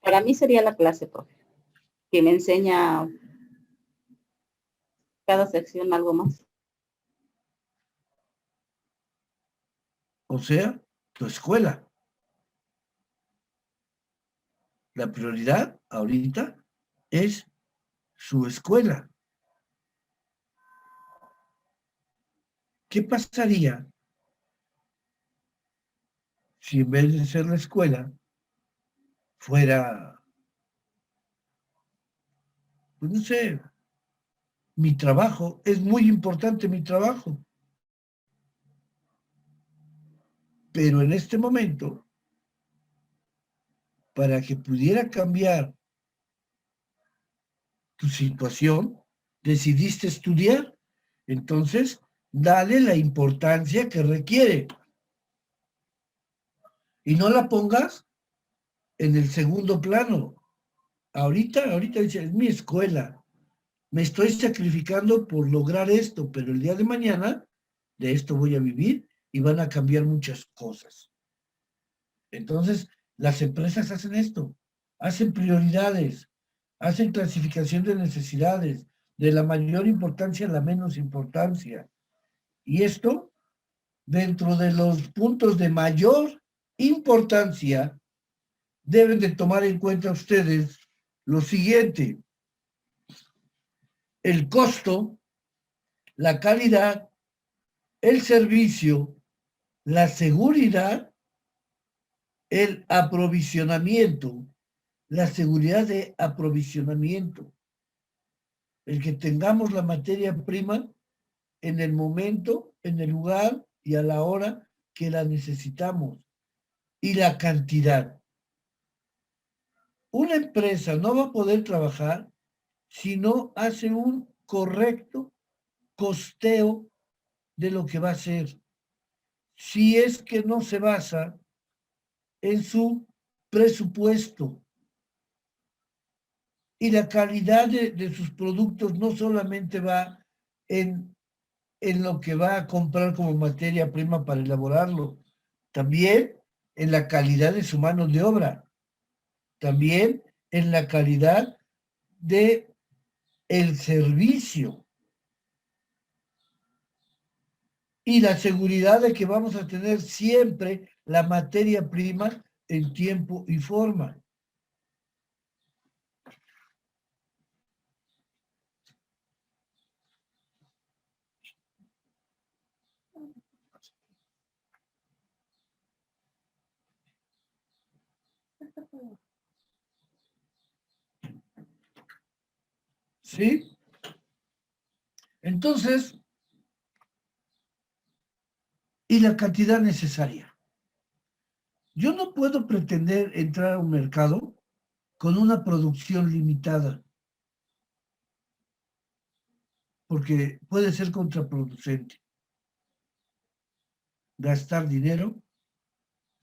Para mí sería la clase, profe, que me enseña cada sección algo más. O sea, tu escuela. La prioridad ahorita es su escuela. ¿Qué pasaría si en vez de ser la escuela fuera, pues no sé, mi trabajo? Es muy importante mi trabajo. Pero en este momento, para que pudiera cambiar tu situación, decidiste estudiar. Entonces, dale la importancia que requiere. Y no la pongas en el segundo plano. Ahorita dice, es mi escuela. Me estoy sacrificando por lograr esto, pero el día de mañana de esto voy a vivir y van a cambiar muchas cosas. Entonces, las empresas hacen esto, hacen prioridades, hacen clasificación de necesidades, de la mayor importancia a la menos importancia. Y esto, dentro de los puntos de mayor importancia, deben de tomar en cuenta ustedes lo siguiente: el costo, la calidad, el servicio, la seguridad, el aprovisionamiento, la seguridad de aprovisionamiento, el que tengamos la materia prima en el momento, en el lugar y a la hora que la necesitamos, y la cantidad. Una empresa no va a poder trabajar si no hace un correcto costeo de lo que va a hacer, si es que no se basa en su presupuesto. Y la calidad de sus productos no solamente va en lo que va a comprar como materia prima para elaborarlo, también en la calidad de su mano de obra, también en la calidad de el servicio y la seguridad de que vamos a tener siempre la materia prima en tiempo y forma. ¿Sí? Entonces, y la cantidad necesaria. Yo no puedo pretender entrar a un mercado con una producción limitada, porque puede ser contraproducente. Gastar dinero,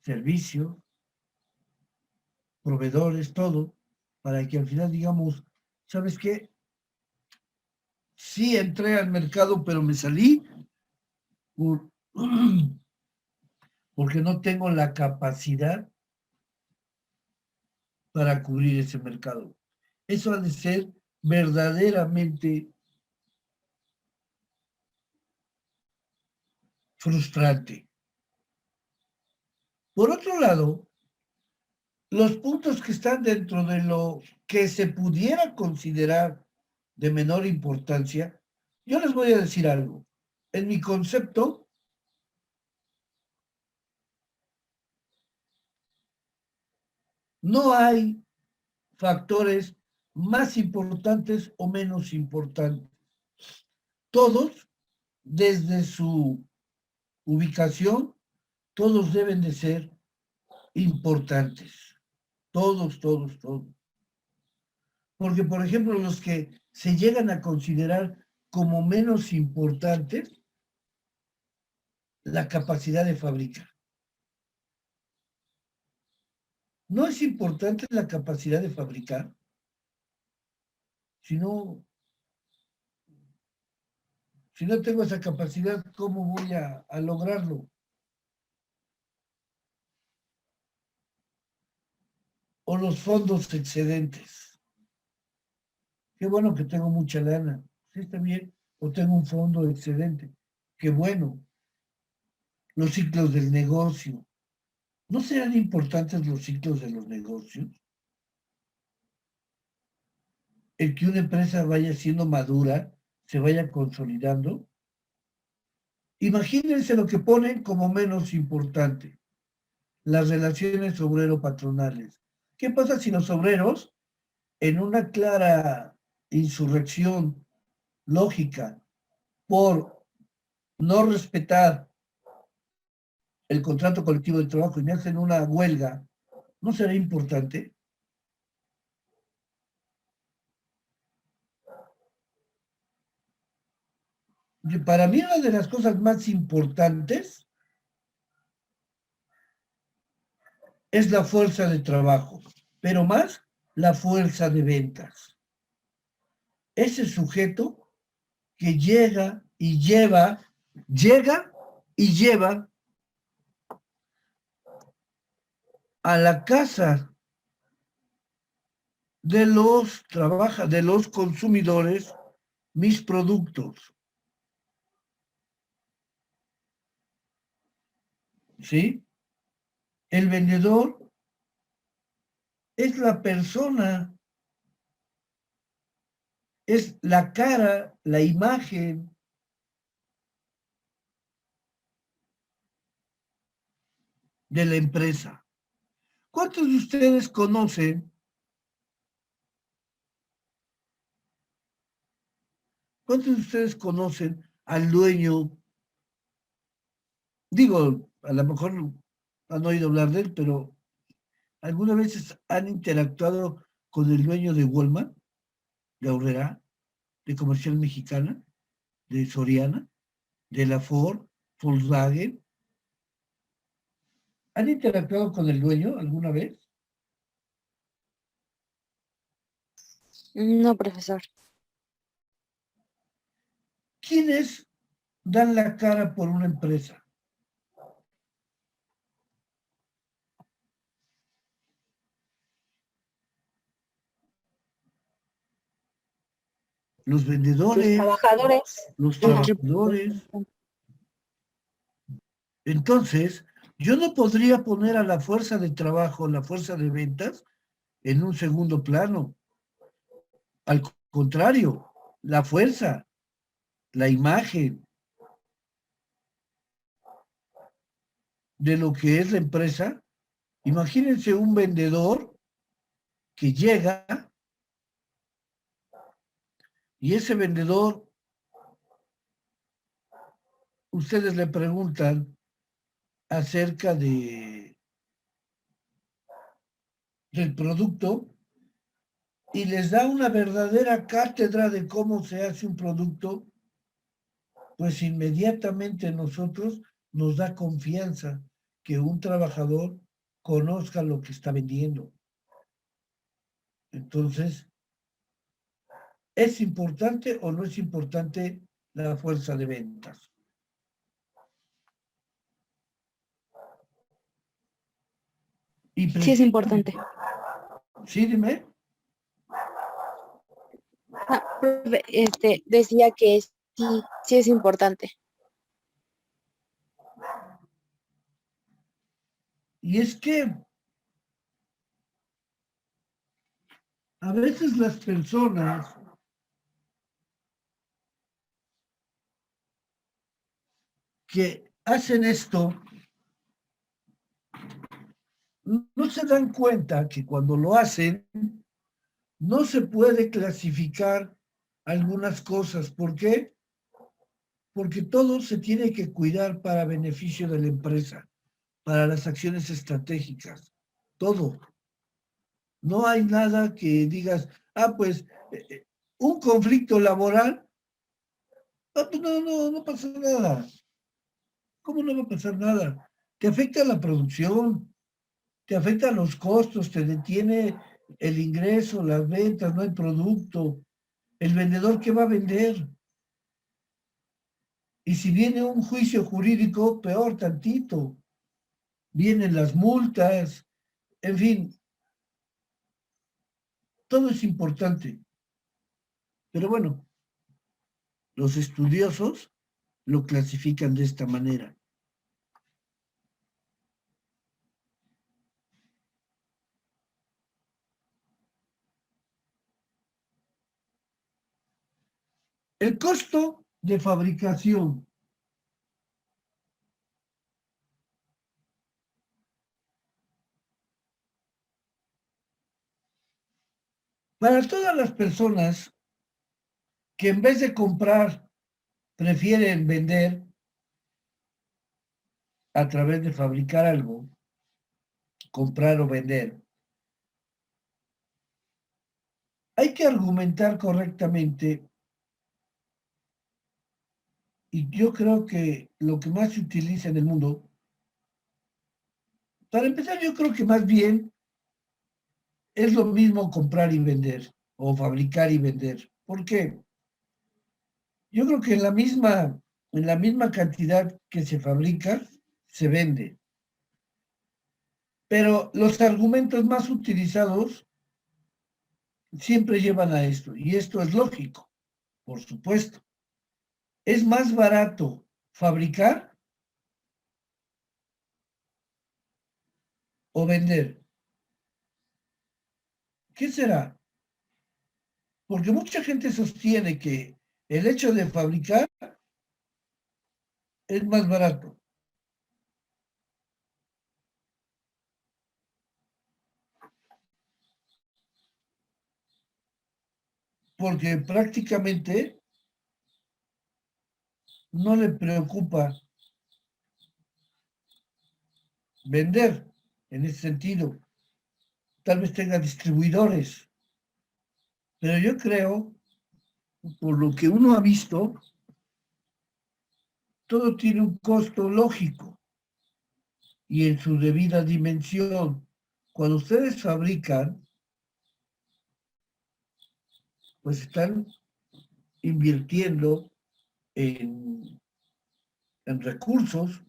servicio, proveedores, todo, para que al final digamos, ¿sabes qué? Sí entré al mercado, pero me salí por, porque no tengo la capacidad para cubrir ese mercado. Eso ha de ser verdaderamente frustrante. Por otro lado, los puntos que están dentro de lo que se pudiera considerar de menor importancia, yo les voy a decir algo. En mi concepto, no hay factores más importantes o menos importantes. Todos, desde su ubicación, todos deben de ser importantes. Todos, todos, todos. Porque, por ejemplo, los que se llegan a considerar como menos importantes, la capacidad de fabricar. No es importante la capacidad de fabricar, sino si no tengo esa capacidad, ¿cómo voy a lograrlo? O los fondos excedentes. Qué bueno que tengo mucha lana. Sí, está bien. O tengo un fondo excedente. Qué bueno. Los ciclos del negocio. ¿No serán importantes los ciclos de los negocios? El que una empresa vaya siendo madura, se vaya consolidando. Imagínense lo que ponen como menos importante. Las relaciones obrero-patronales. ¿Qué pasa si los obreros, en una clara insurrección lógica por no respetar el contrato colectivo de trabajo y me hacen una huelga, ¿no será importante? Y para mí una de las cosas más importantes es la fuerza de trabajo, pero más la fuerza de ventas. Ese sujeto que llega y lleva a la casa de los consumidores mis productos. ¿Sí? El vendedor es la persona, es la cara, la imagen de la empresa. ¿Cuántos de ustedes conocen? ¿Cuántos de ustedes conocen al dueño? Digo, a lo mejor han oído hablar de él, pero ¿algunas veces han interactuado con el dueño de Walmart, de Aurrera, de Comercial Mexicana, de Soriana, de la Ford, Volkswagen? ¿Han interactuado con el dueño alguna vez? No, profesor. ¿Quiénes dan la cara por una empresa? los Los vendedores, trabajadores. los Ajá. trabajadores. Entonces, yo no podría poner a la fuerza de trabajo, la fuerza de ventas, en un segundo plano. Al contrario, la fuerza, la imagen de lo que es la empresa. Imagínense un vendedor que llega y ese vendedor, ustedes le preguntan acerca del producto y les da una verdadera cátedra de cómo se hace un producto, pues inmediatamente nosotros nos da confianza que un trabajador conozca lo que está vendiendo. Entonces, ¿es importante o no es importante la fuerza de ventas? Sí, es importante. Sí, dime. Profe, decía que sí, sí es importante. Y es que a veces las personas que hacen esto no se dan cuenta que cuando lo hacen no se puede clasificar algunas cosas. ¿Por qué? Porque todo se tiene que cuidar para beneficio de la empresa, para las acciones estratégicas, todo. No hay nada que digas, pues un conflicto laboral, pues no pasa nada. ¿Cómo no va a pasar nada? Te afecta la producción, te afecta los costos, te detiene el ingreso, las ventas, no hay producto. El vendedor, ¿qué va a vender? Y si viene un juicio jurídico, peor tantito. Vienen las multas, en fin, todo es importante. Pero bueno, los estudiosos lo clasifican de esta manera. El costo de fabricación. Para todas las personas que en vez de comprar prefieren vender a través de fabricar algo, comprar o vender, hay que argumentar correctamente y yo creo que lo que más se utiliza en el mundo, para empezar, yo creo que más bien es lo mismo comprar y vender o fabricar y vender. ¿Por qué? Yo creo que en la misma cantidad que se fabrica, se vende. Pero los argumentos más utilizados siempre llevan a esto, y esto es lógico, por supuesto. ¿Es más barato fabricar o vender? ¿Qué será? Porque mucha gente sostiene que el hecho de fabricar es más barato. Porque prácticamente no le preocupa vender en ese sentido. Tal vez tenga distribuidores. Pero yo creo, por lo que uno ha visto, todo tiene un costo lógico y en su debida dimensión. Cuando ustedes fabrican, pues están invirtiendo en recursos.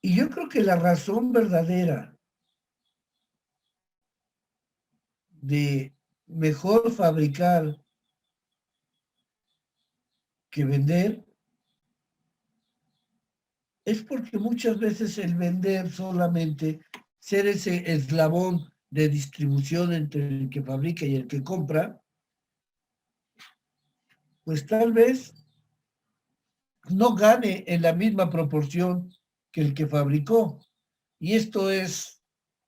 Y yo creo que la razón verdadera de mejor fabricar que vender, es porque muchas veces el vender solamente, ser ese eslabón de distribución entre el que fabrica y el que compra, pues tal vez no gane en la misma proporción que el que fabricó. Y esto es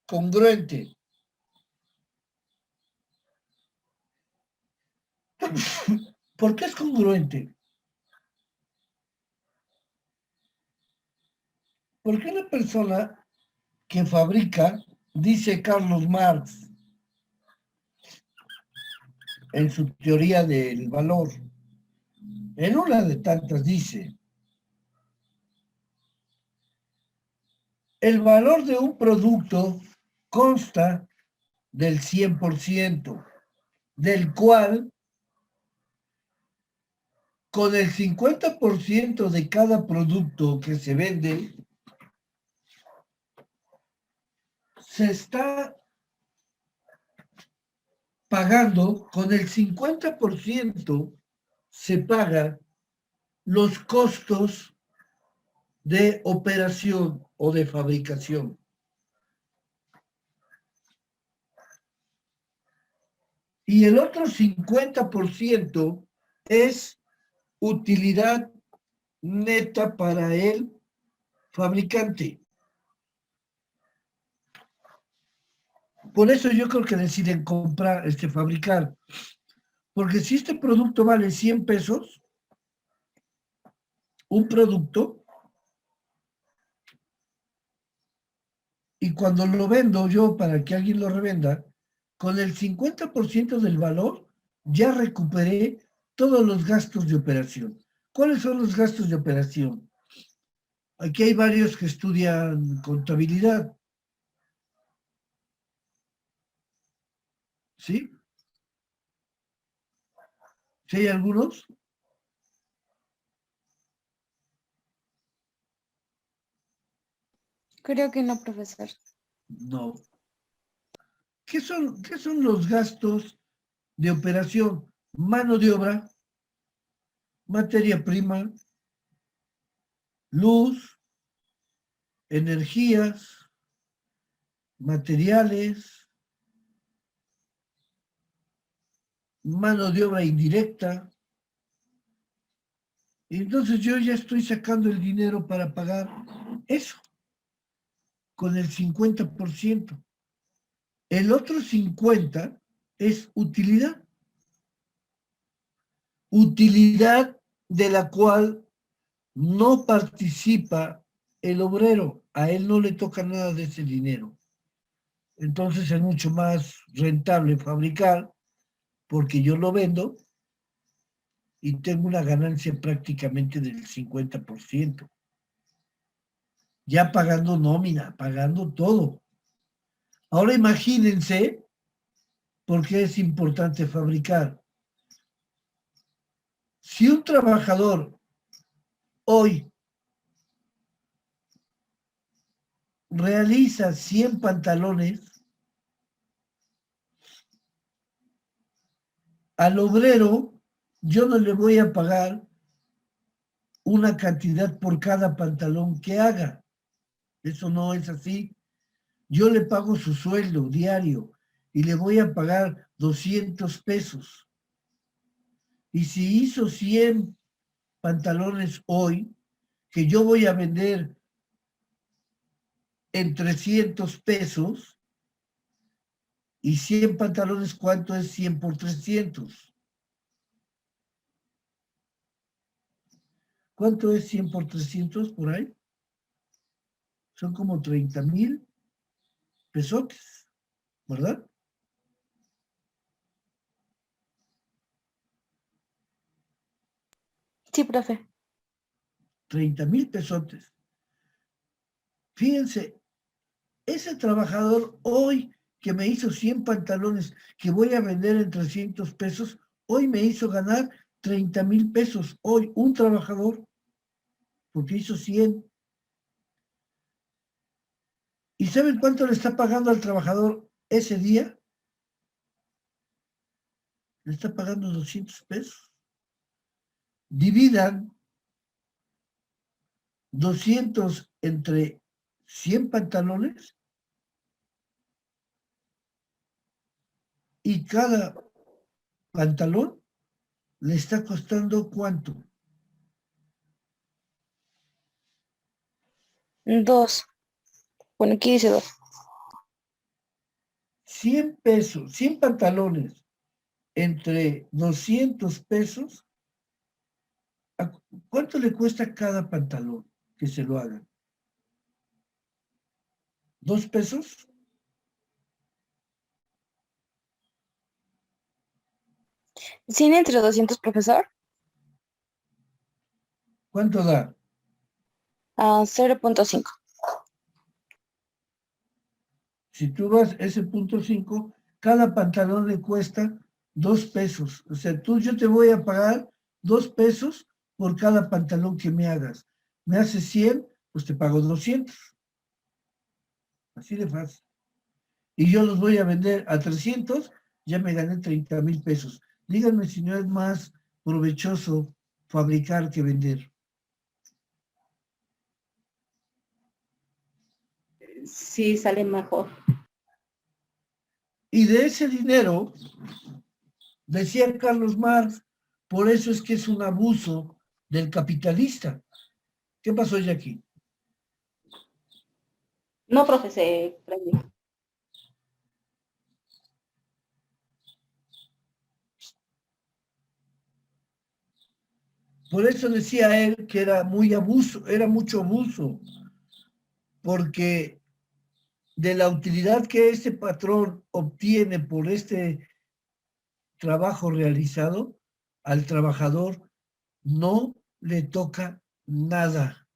congruente. ¿Por qué es congruente? Porque una persona que fabrica, dice Carlos Marx en su teoría del valor, en una de tantas dice, el valor de un producto consta del 100%, del cual con el 50% de cada producto que se vende, se está pagando, con el 50% se paga los costos de operación o de fabricación. Y el otro 50% es utilidad neta para el fabricante. Por eso yo creo que deciden comprar, fabricar. Porque si este producto vale 100 pesos, un producto, y cuando lo vendo yo para que alguien lo revenda, con el 50% del valor ya recuperé todos los gastos de operación. ¿Cuáles son los gastos de operación? Aquí hay varios que estudian contabilidad. ¿Sí? ¿Sí hay algunos? Creo que no, profesor. No. ¿Qué son los gastos de operación? Mano de obra, materia prima, luz, energías, materiales, mano de obra indirecta. Y entonces yo ya estoy sacando el dinero para pagar eso, con el 50%. El otro 50% es utilidad. Utilidad de la cual no participa el obrero. A él no le toca nada de ese dinero. Entonces es mucho más rentable fabricar porque yo lo vendo y tengo una ganancia prácticamente del 50%. Ya pagando nómina, pagando todo. Ahora imagínense por qué es importante fabricar. Si un trabajador hoy realiza 100 pantalones, al obrero yo no le voy a pagar una cantidad por cada pantalón que haga. Eso no es así. Yo le pago su sueldo diario y le voy a pagar 200 pesos. Y si hizo 100 pantalones hoy, que yo voy a vender en 300 pesos, y 100 pantalones, ¿cuánto es 100 por 300? ¿Cuánto es 100 por 300 por ahí? Son como 30,000 pesotes, ¿verdad? Sí, profe. 30,000 pesotes. Fíjense, ese trabajador hoy que me hizo 100 pantalones que voy a vender en 300 pesos, hoy me hizo ganar 30,000 pesos. Hoy un trabajador, porque hizo 100. ¿Y saben cuánto le está pagando al trabajador ese día? le está pagando 200 pesos. Dividan 200 entre 100 pantalones y cada pantalón le está costando ¿cuánto? 2. Bueno, aquí dice 2. 100 pesos, 100 pantalones entre 200 pesos. ¿Cuánto le cuesta cada pantalón que se lo hagan? ¿2 pesos? ¿100 entre 200, profesor? ¿Cuánto da? 0.5. Si tú vas ese punto 5, cada pantalón le cuesta 2 pesos. O sea, yo te voy a pagar 2 pesos por cada pantalón que me hagas. Me haces 100, pues te pago 200. Así de fácil. Y yo los voy a vender a 300, ya me gané 30,000 pesos. Díganme si no es más provechoso fabricar que vender. Sí, sale mejor. Y de ese dinero, decía Carlos Marx, por eso es que es un abuso del capitalista. ¿Qué pasó, Jackie? No, profe, se prende. Por eso decía él que era mucho abuso, porque de la utilidad que este patrón obtiene por este trabajo realizado, al trabajador no le toca nada.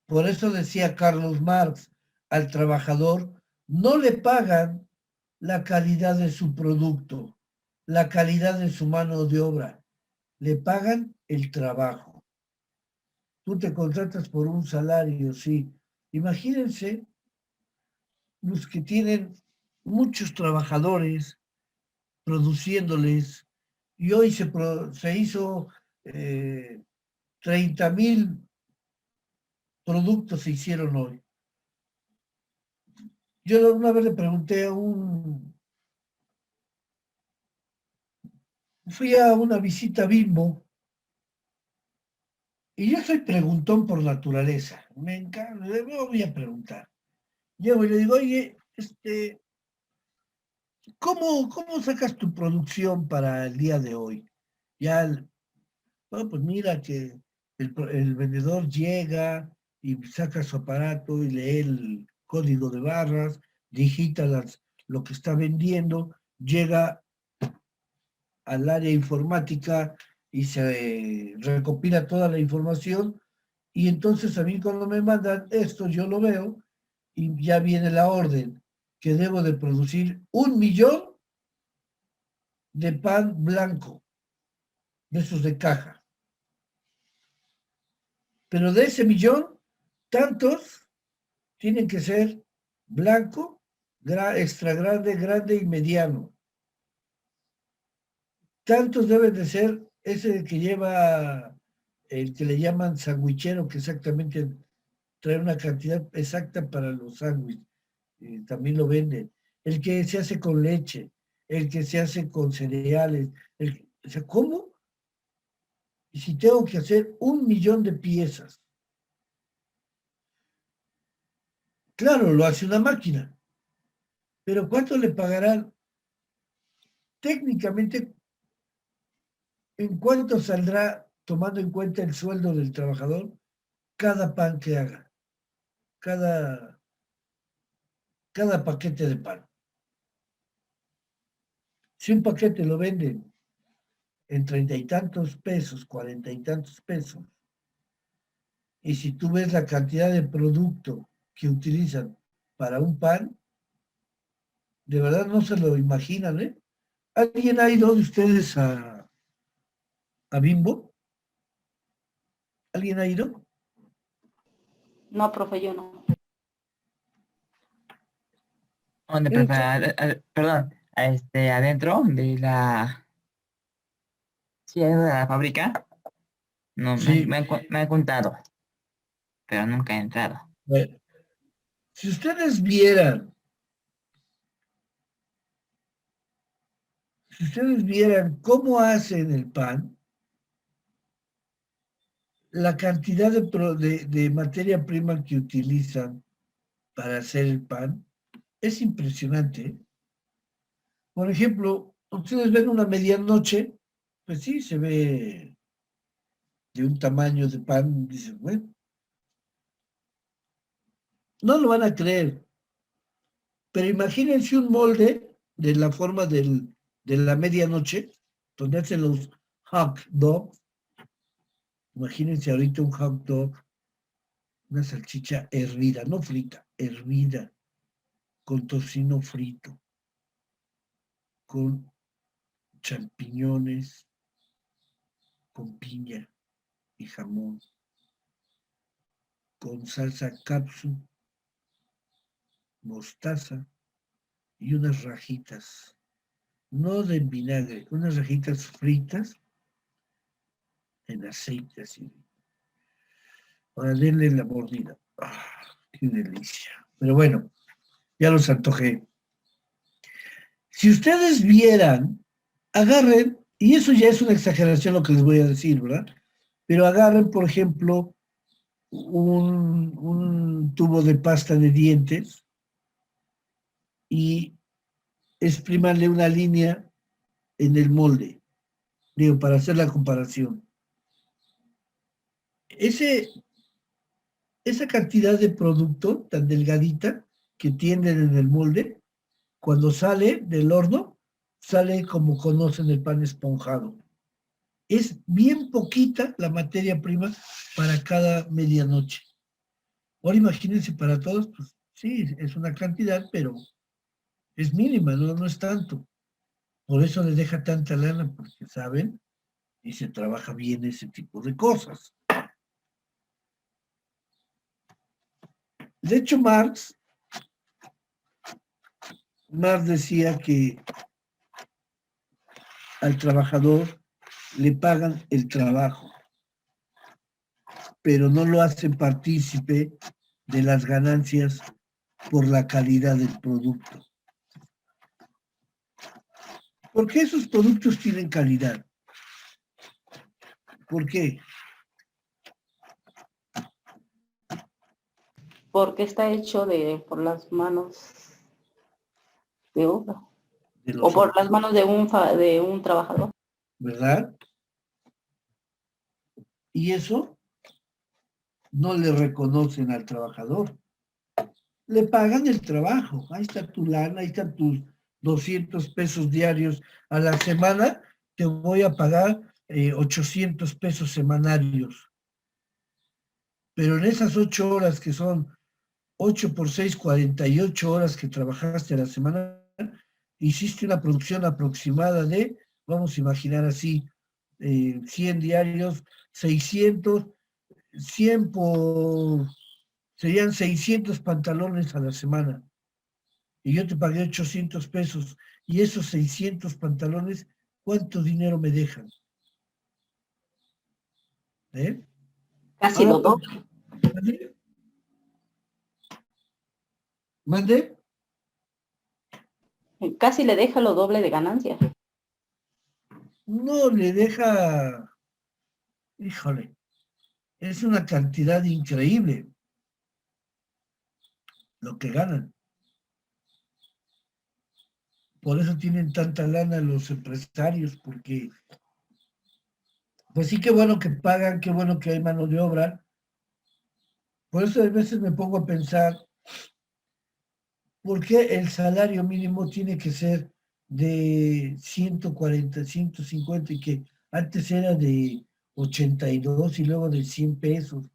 Por eso decía Carlos Marx, al trabajador no le pagan la calidad de su producto, la calidad de su mano de obra, le pagan el trabajo. Tú te contratas por un salario, sí. Imagínense los que tienen muchos trabajadores produciéndoles y hoy se hizo 30,000 productos se hicieron hoy. Yo una vez le pregunté fui a una visita a Bimbo y yo soy preguntón por naturaleza. Me encanta, le voy a preguntar. Llego y le digo, oye, ¿cómo sacas tu producción para el día de hoy? Ya, bueno, pues mira que el vendedor llega y saca su aparato y lee el código de barras, digita lo que está vendiendo, llega al área informática y se recopila toda la información y entonces a mí cuando me mandan esto yo lo veo y ya viene la orden que debo de producir 1,000,000 de pan blanco, de esos de caja. Pero de ese 1,000,000, tantos tienen que ser blanco, extra grande, grande y mediano. Tantos deben de ser ese que lleva el que le llaman sandwichero, que exactamente trae una cantidad exacta para los sándwiches. También lo venden. El que se hace con leche, el que se hace con cereales. O sea, ¿cómo? Y si tengo que hacer 1,000,000 de piezas. Claro, lo hace una máquina. Pero ¿cuánto le pagarán? Técnicamente, ¿en cuánto saldrá, tomando en cuenta el sueldo del trabajador, cada pan que haga? Cada paquete de pan. Si un paquete lo venden en 30 y tantos pesos, 40 y tantos pesos, y si tú ves la cantidad de producto que utilizan para un pan, de verdad no se lo imaginan, ¿eh? ¿Alguien ha ido de ustedes a Bimbo? ¿Alguien ha ido? No, profe, yo no. ¿Dónde, profe? Perdón, adentro de la, sí, adentro de la fábrica. No, Sí, me han contado, pero nunca he entrado. bueno, si ustedes vieran cómo hacen el pan, la cantidad de materia prima que utilizan para hacer el pan es impresionante, ¿eh? Por ejemplo, ustedes ven una medianoche, pues sí, se ve de un tamaño de pan, dicen, bueno, no lo van a creer, pero imagínense un molde de la forma de la medianoche, donde hacen los hot dogs. Imagínense ahorita un hot dog, una salchicha hervida, no frita, hervida, con tocino frito, con champiñones, con piña y jamón, con salsa capsu, mostaza y unas rajitas, no de vinagre, unas rajitas fritas en aceite así, para darle la mordida. ¡Ah, qué delicia! Pero bueno, ya los antojé. Si ustedes vieran, agarren, y eso ya es una exageración lo que les voy a decir, ¿verdad? Pero agarren, por ejemplo, un tubo de pasta de dientes y exprímanle una línea en el molde, digo, para hacer la comparación. Esa cantidad de producto tan delgadita que tienen en el molde, cuando sale del horno, sale como conocen el pan esponjado. Es bien poquita la materia prima para cada medianoche. Ahora imagínense para todos, pues sí, es una cantidad, pero es mínima, no es tanto. Por eso les deja tanta lana, porque saben y se trabaja bien ese tipo de cosas. De hecho, Marx decía que al trabajador le pagan el trabajo, pero no lo hacen partícipe de las ganancias por la calidad del producto. ¿Por qué esos productos tienen calidad? ¿Por qué? Porque está hecho por las manos de obra De o los por otros, las manos de un trabajador. ¿verdad? Y eso no le reconocen al trabajador. Le pagan el trabajo. Ahí está tu lana, ahí están tus 200 pesos diarios a la semana. Te voy a pagar 800 pesos semanarios. Pero en esas 8 horas que son 8 por 6, 48 horas que trabajaste a la semana, hiciste una producción aproximada de, vamos a imaginar así, 100 diarios, 600, 100 por, serían 600 pantalones a la semana. Y yo te pagué 800 pesos. Y esos 600 pantalones, ¿cuánto dinero me dejan? ¿Eh? Casi Ah, lo doble. ¿mande? ¿Mande? Casi le deja lo doble de ganancia. No le deja, híjole, es una cantidad increíble lo que ganan. Por eso tienen tanta lana los empresarios, porque, pues sí, qué bueno que pagan, qué bueno que hay mano de obra. Por eso a veces me pongo a pensar, ¿por qué el salario mínimo tiene que ser de 140, 150 y que antes era de 82 y luego de 100 pesos?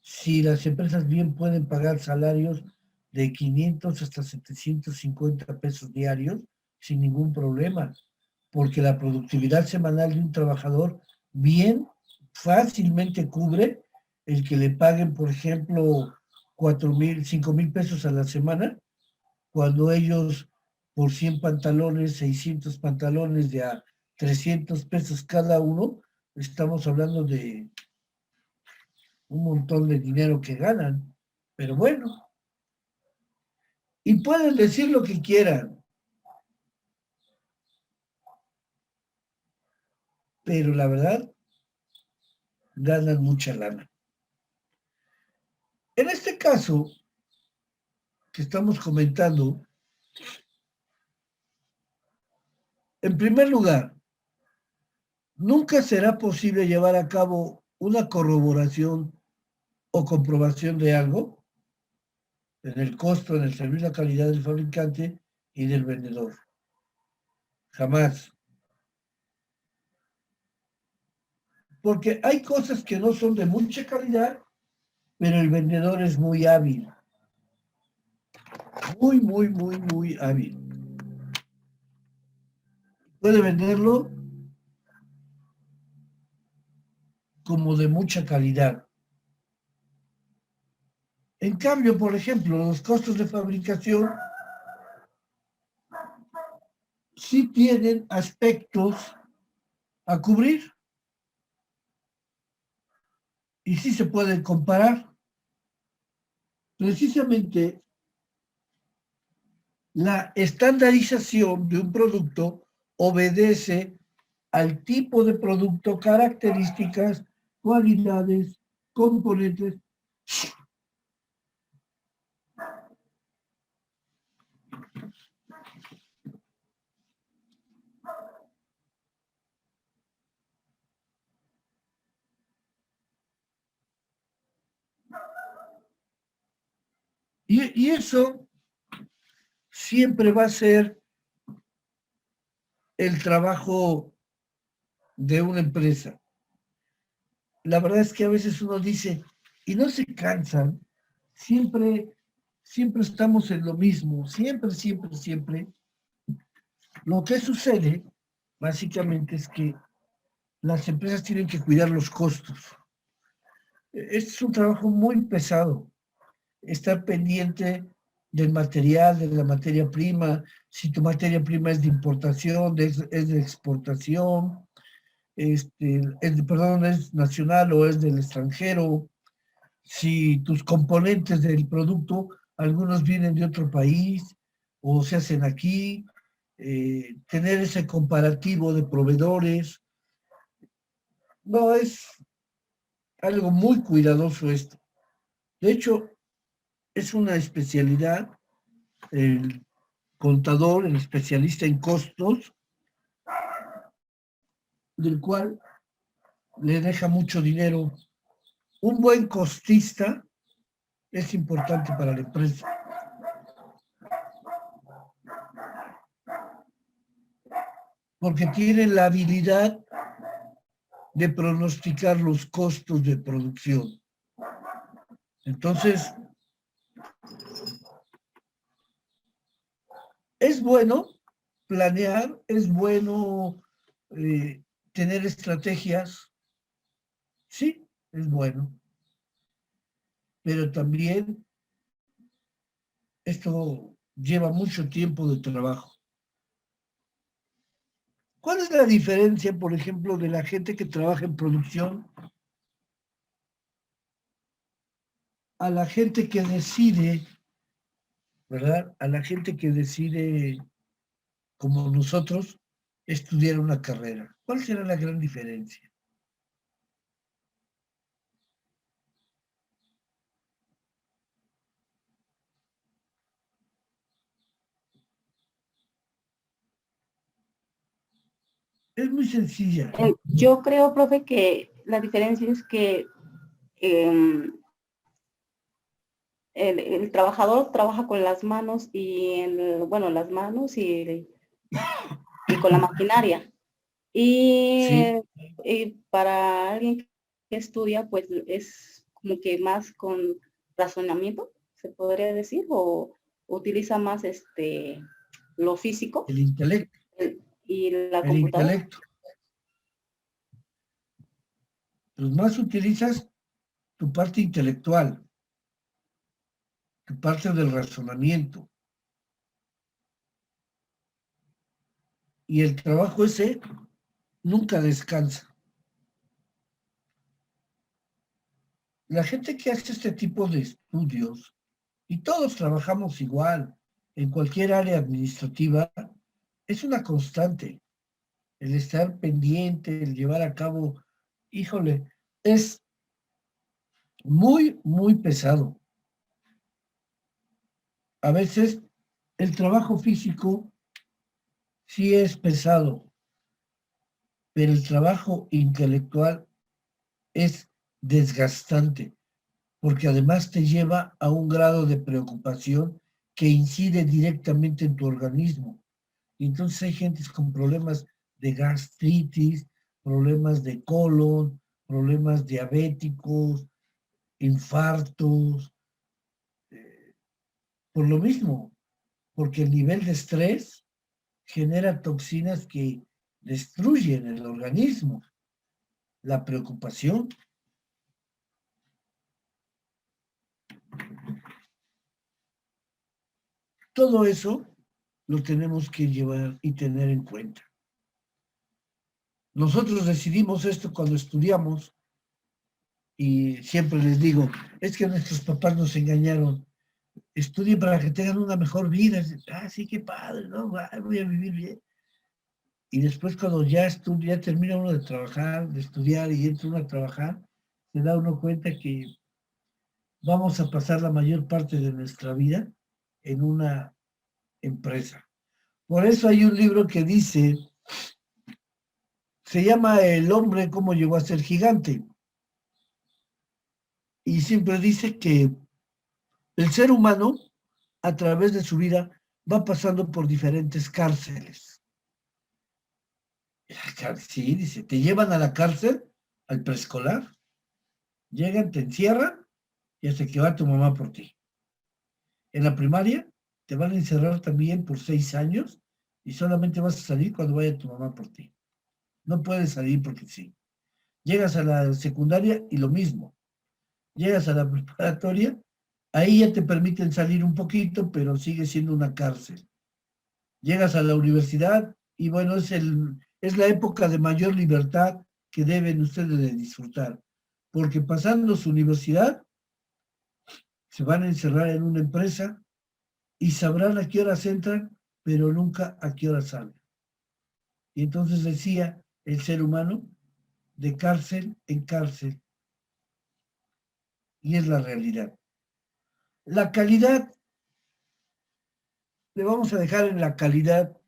Si las empresas bien pueden pagar salarios de 500 hasta 750 pesos diarios sin ningún problema, porque la productividad semanal de un trabajador bien fácilmente cubre el que le paguen, por ejemplo, 4,000, 5,000 pesos a la semana cuando ellos por 100 pantalones, 600 pantalones de a 300 pesos cada uno, estamos hablando de un montón de dinero que ganan. Pero bueno, y pueden decir lo que quieran, pero la verdad, ganan mucha lana. En este caso que estamos comentando, en primer lugar, nunca será posible llevar a cabo una corroboración o comprobación de algo en el costo, en el servicio, la calidad del fabricante y del vendedor. Jamás. Porque hay cosas que no son de mucha calidad, pero el vendedor es muy hábil. Muy hábil. Puede venderlo como de mucha calidad. En cambio, por ejemplo, los costos de fabricación sí tienen aspectos a cubrir y sí se pueden comparar. Precisamente la estandarización de un producto obedece al tipo de producto, características, cualidades, componentes. Y eso siempre va a ser el trabajo de una empresa. La verdad es que a veces uno dice, y no se cansan, siempre estamos en lo mismo, siempre. Lo que sucede, básicamente, es que las empresas tienen que cuidar los costos. Este es un trabajo muy pesado, estar pendiente del material, de la materia prima, si tu materia prima es de importación, es de exportación, perdón, es nacional o es del extranjero, si tus componentes del producto, algunos vienen de otro país o se hacen aquí, tener ese comparativo de proveedores. No, es algo muy cuidadoso esto. De hecho, es una especialidad, el contador, el especialista en costos, del cual le deja mucho dinero. Un buen costista es importante para la empresa. Porque tiene la habilidad de pronosticar los costos de producción. Entonces, es bueno planear, es bueno tener estrategias, sí, es bueno, pero también esto lleva mucho tiempo de trabajo. ¿Cuál es la diferencia, por ejemplo, de la gente que trabaja en producción a la gente que decide, ¿verdad? A la gente que decide, como nosotros, estudiar una carrera. ¿Cuál será la gran diferencia? Es muy sencilla. Yo creo, profe, que la diferencia es que el trabajador trabaja con las manos y, las manos y con la maquinaria. Sí. Y para alguien que estudia, pues es como que más con razonamiento, se podría decir, o utiliza más lo físico El intelecto. y la El computadora. intelecto. Pues más utilizas tu parte intelectual, tu parte del razonamiento. Y el trabajo ese nunca descansa. La gente que hace este tipo de estudios, y todos trabajamos igual en cualquier área administrativa, es una constante. El estar pendiente, el llevar a cabo, híjole, es muy, muy pesado. A veces el trabajo físico sí es pesado, pero el trabajo intelectual es desgastante, porque además te lleva a un grado de preocupación que incide directamente en tu organismo. Y entonces hay gente con problemas de gastritis, problemas de colon, problemas diabéticos, infartos, por lo mismo, porque el nivel de estrés genera toxinas que destruyen el organismo. La preocupación. Todo eso lo tenemos que llevar y tener en cuenta. Nosotros decidimos esto cuando estudiamos y siempre les digo, es que nuestros papás nos engañaron. Estudien para que tengan una mejor vida. Ah, sí, qué padre, ¿no? Voy a vivir bien. Y después cuando ya estudia, termina uno de trabajar, de estudiar y entra uno a trabajar, se da uno cuenta que vamos a pasar la mayor parte de nuestra vida en una empresa. Por eso hay un libro que dice, se llama El hombre cómo llegó a ser gigante. Y siempre dice que el ser humano, a través de su vida, va pasando por diferentes cárceles. Sí, dice, te llevan a la cárcel, al preescolar, llegan, te encierran y hasta que va tu mamá por ti. En la primaria te van a encerrar también por 6 años y solamente vas a salir cuando vaya tu mamá por ti. No puedes salir porque sí. Llegas a la secundaria y lo mismo. Llegas a la preparatoria, ahí ya te permiten salir un poquito, pero sigue siendo una cárcel. Llegas a la universidad y bueno, es la época de mayor libertad que deben ustedes de disfrutar. Porque pasando su universidad, se van a encerrar en una empresa y sabrán a qué horas entran, pero nunca a qué horas salen. Y entonces decía el ser humano, de cárcel en cárcel. Y es la realidad. La calidad, le vamos a dejar en la calidad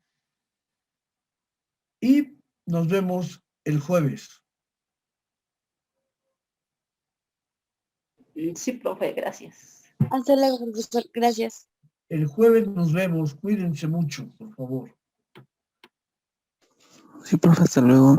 y nos vemos el jueves. Sí, profe, gracias. Hasta luego, profesor. Gracias. El jueves nos vemos. Cuídense mucho, por favor. Sí, profe, hasta luego.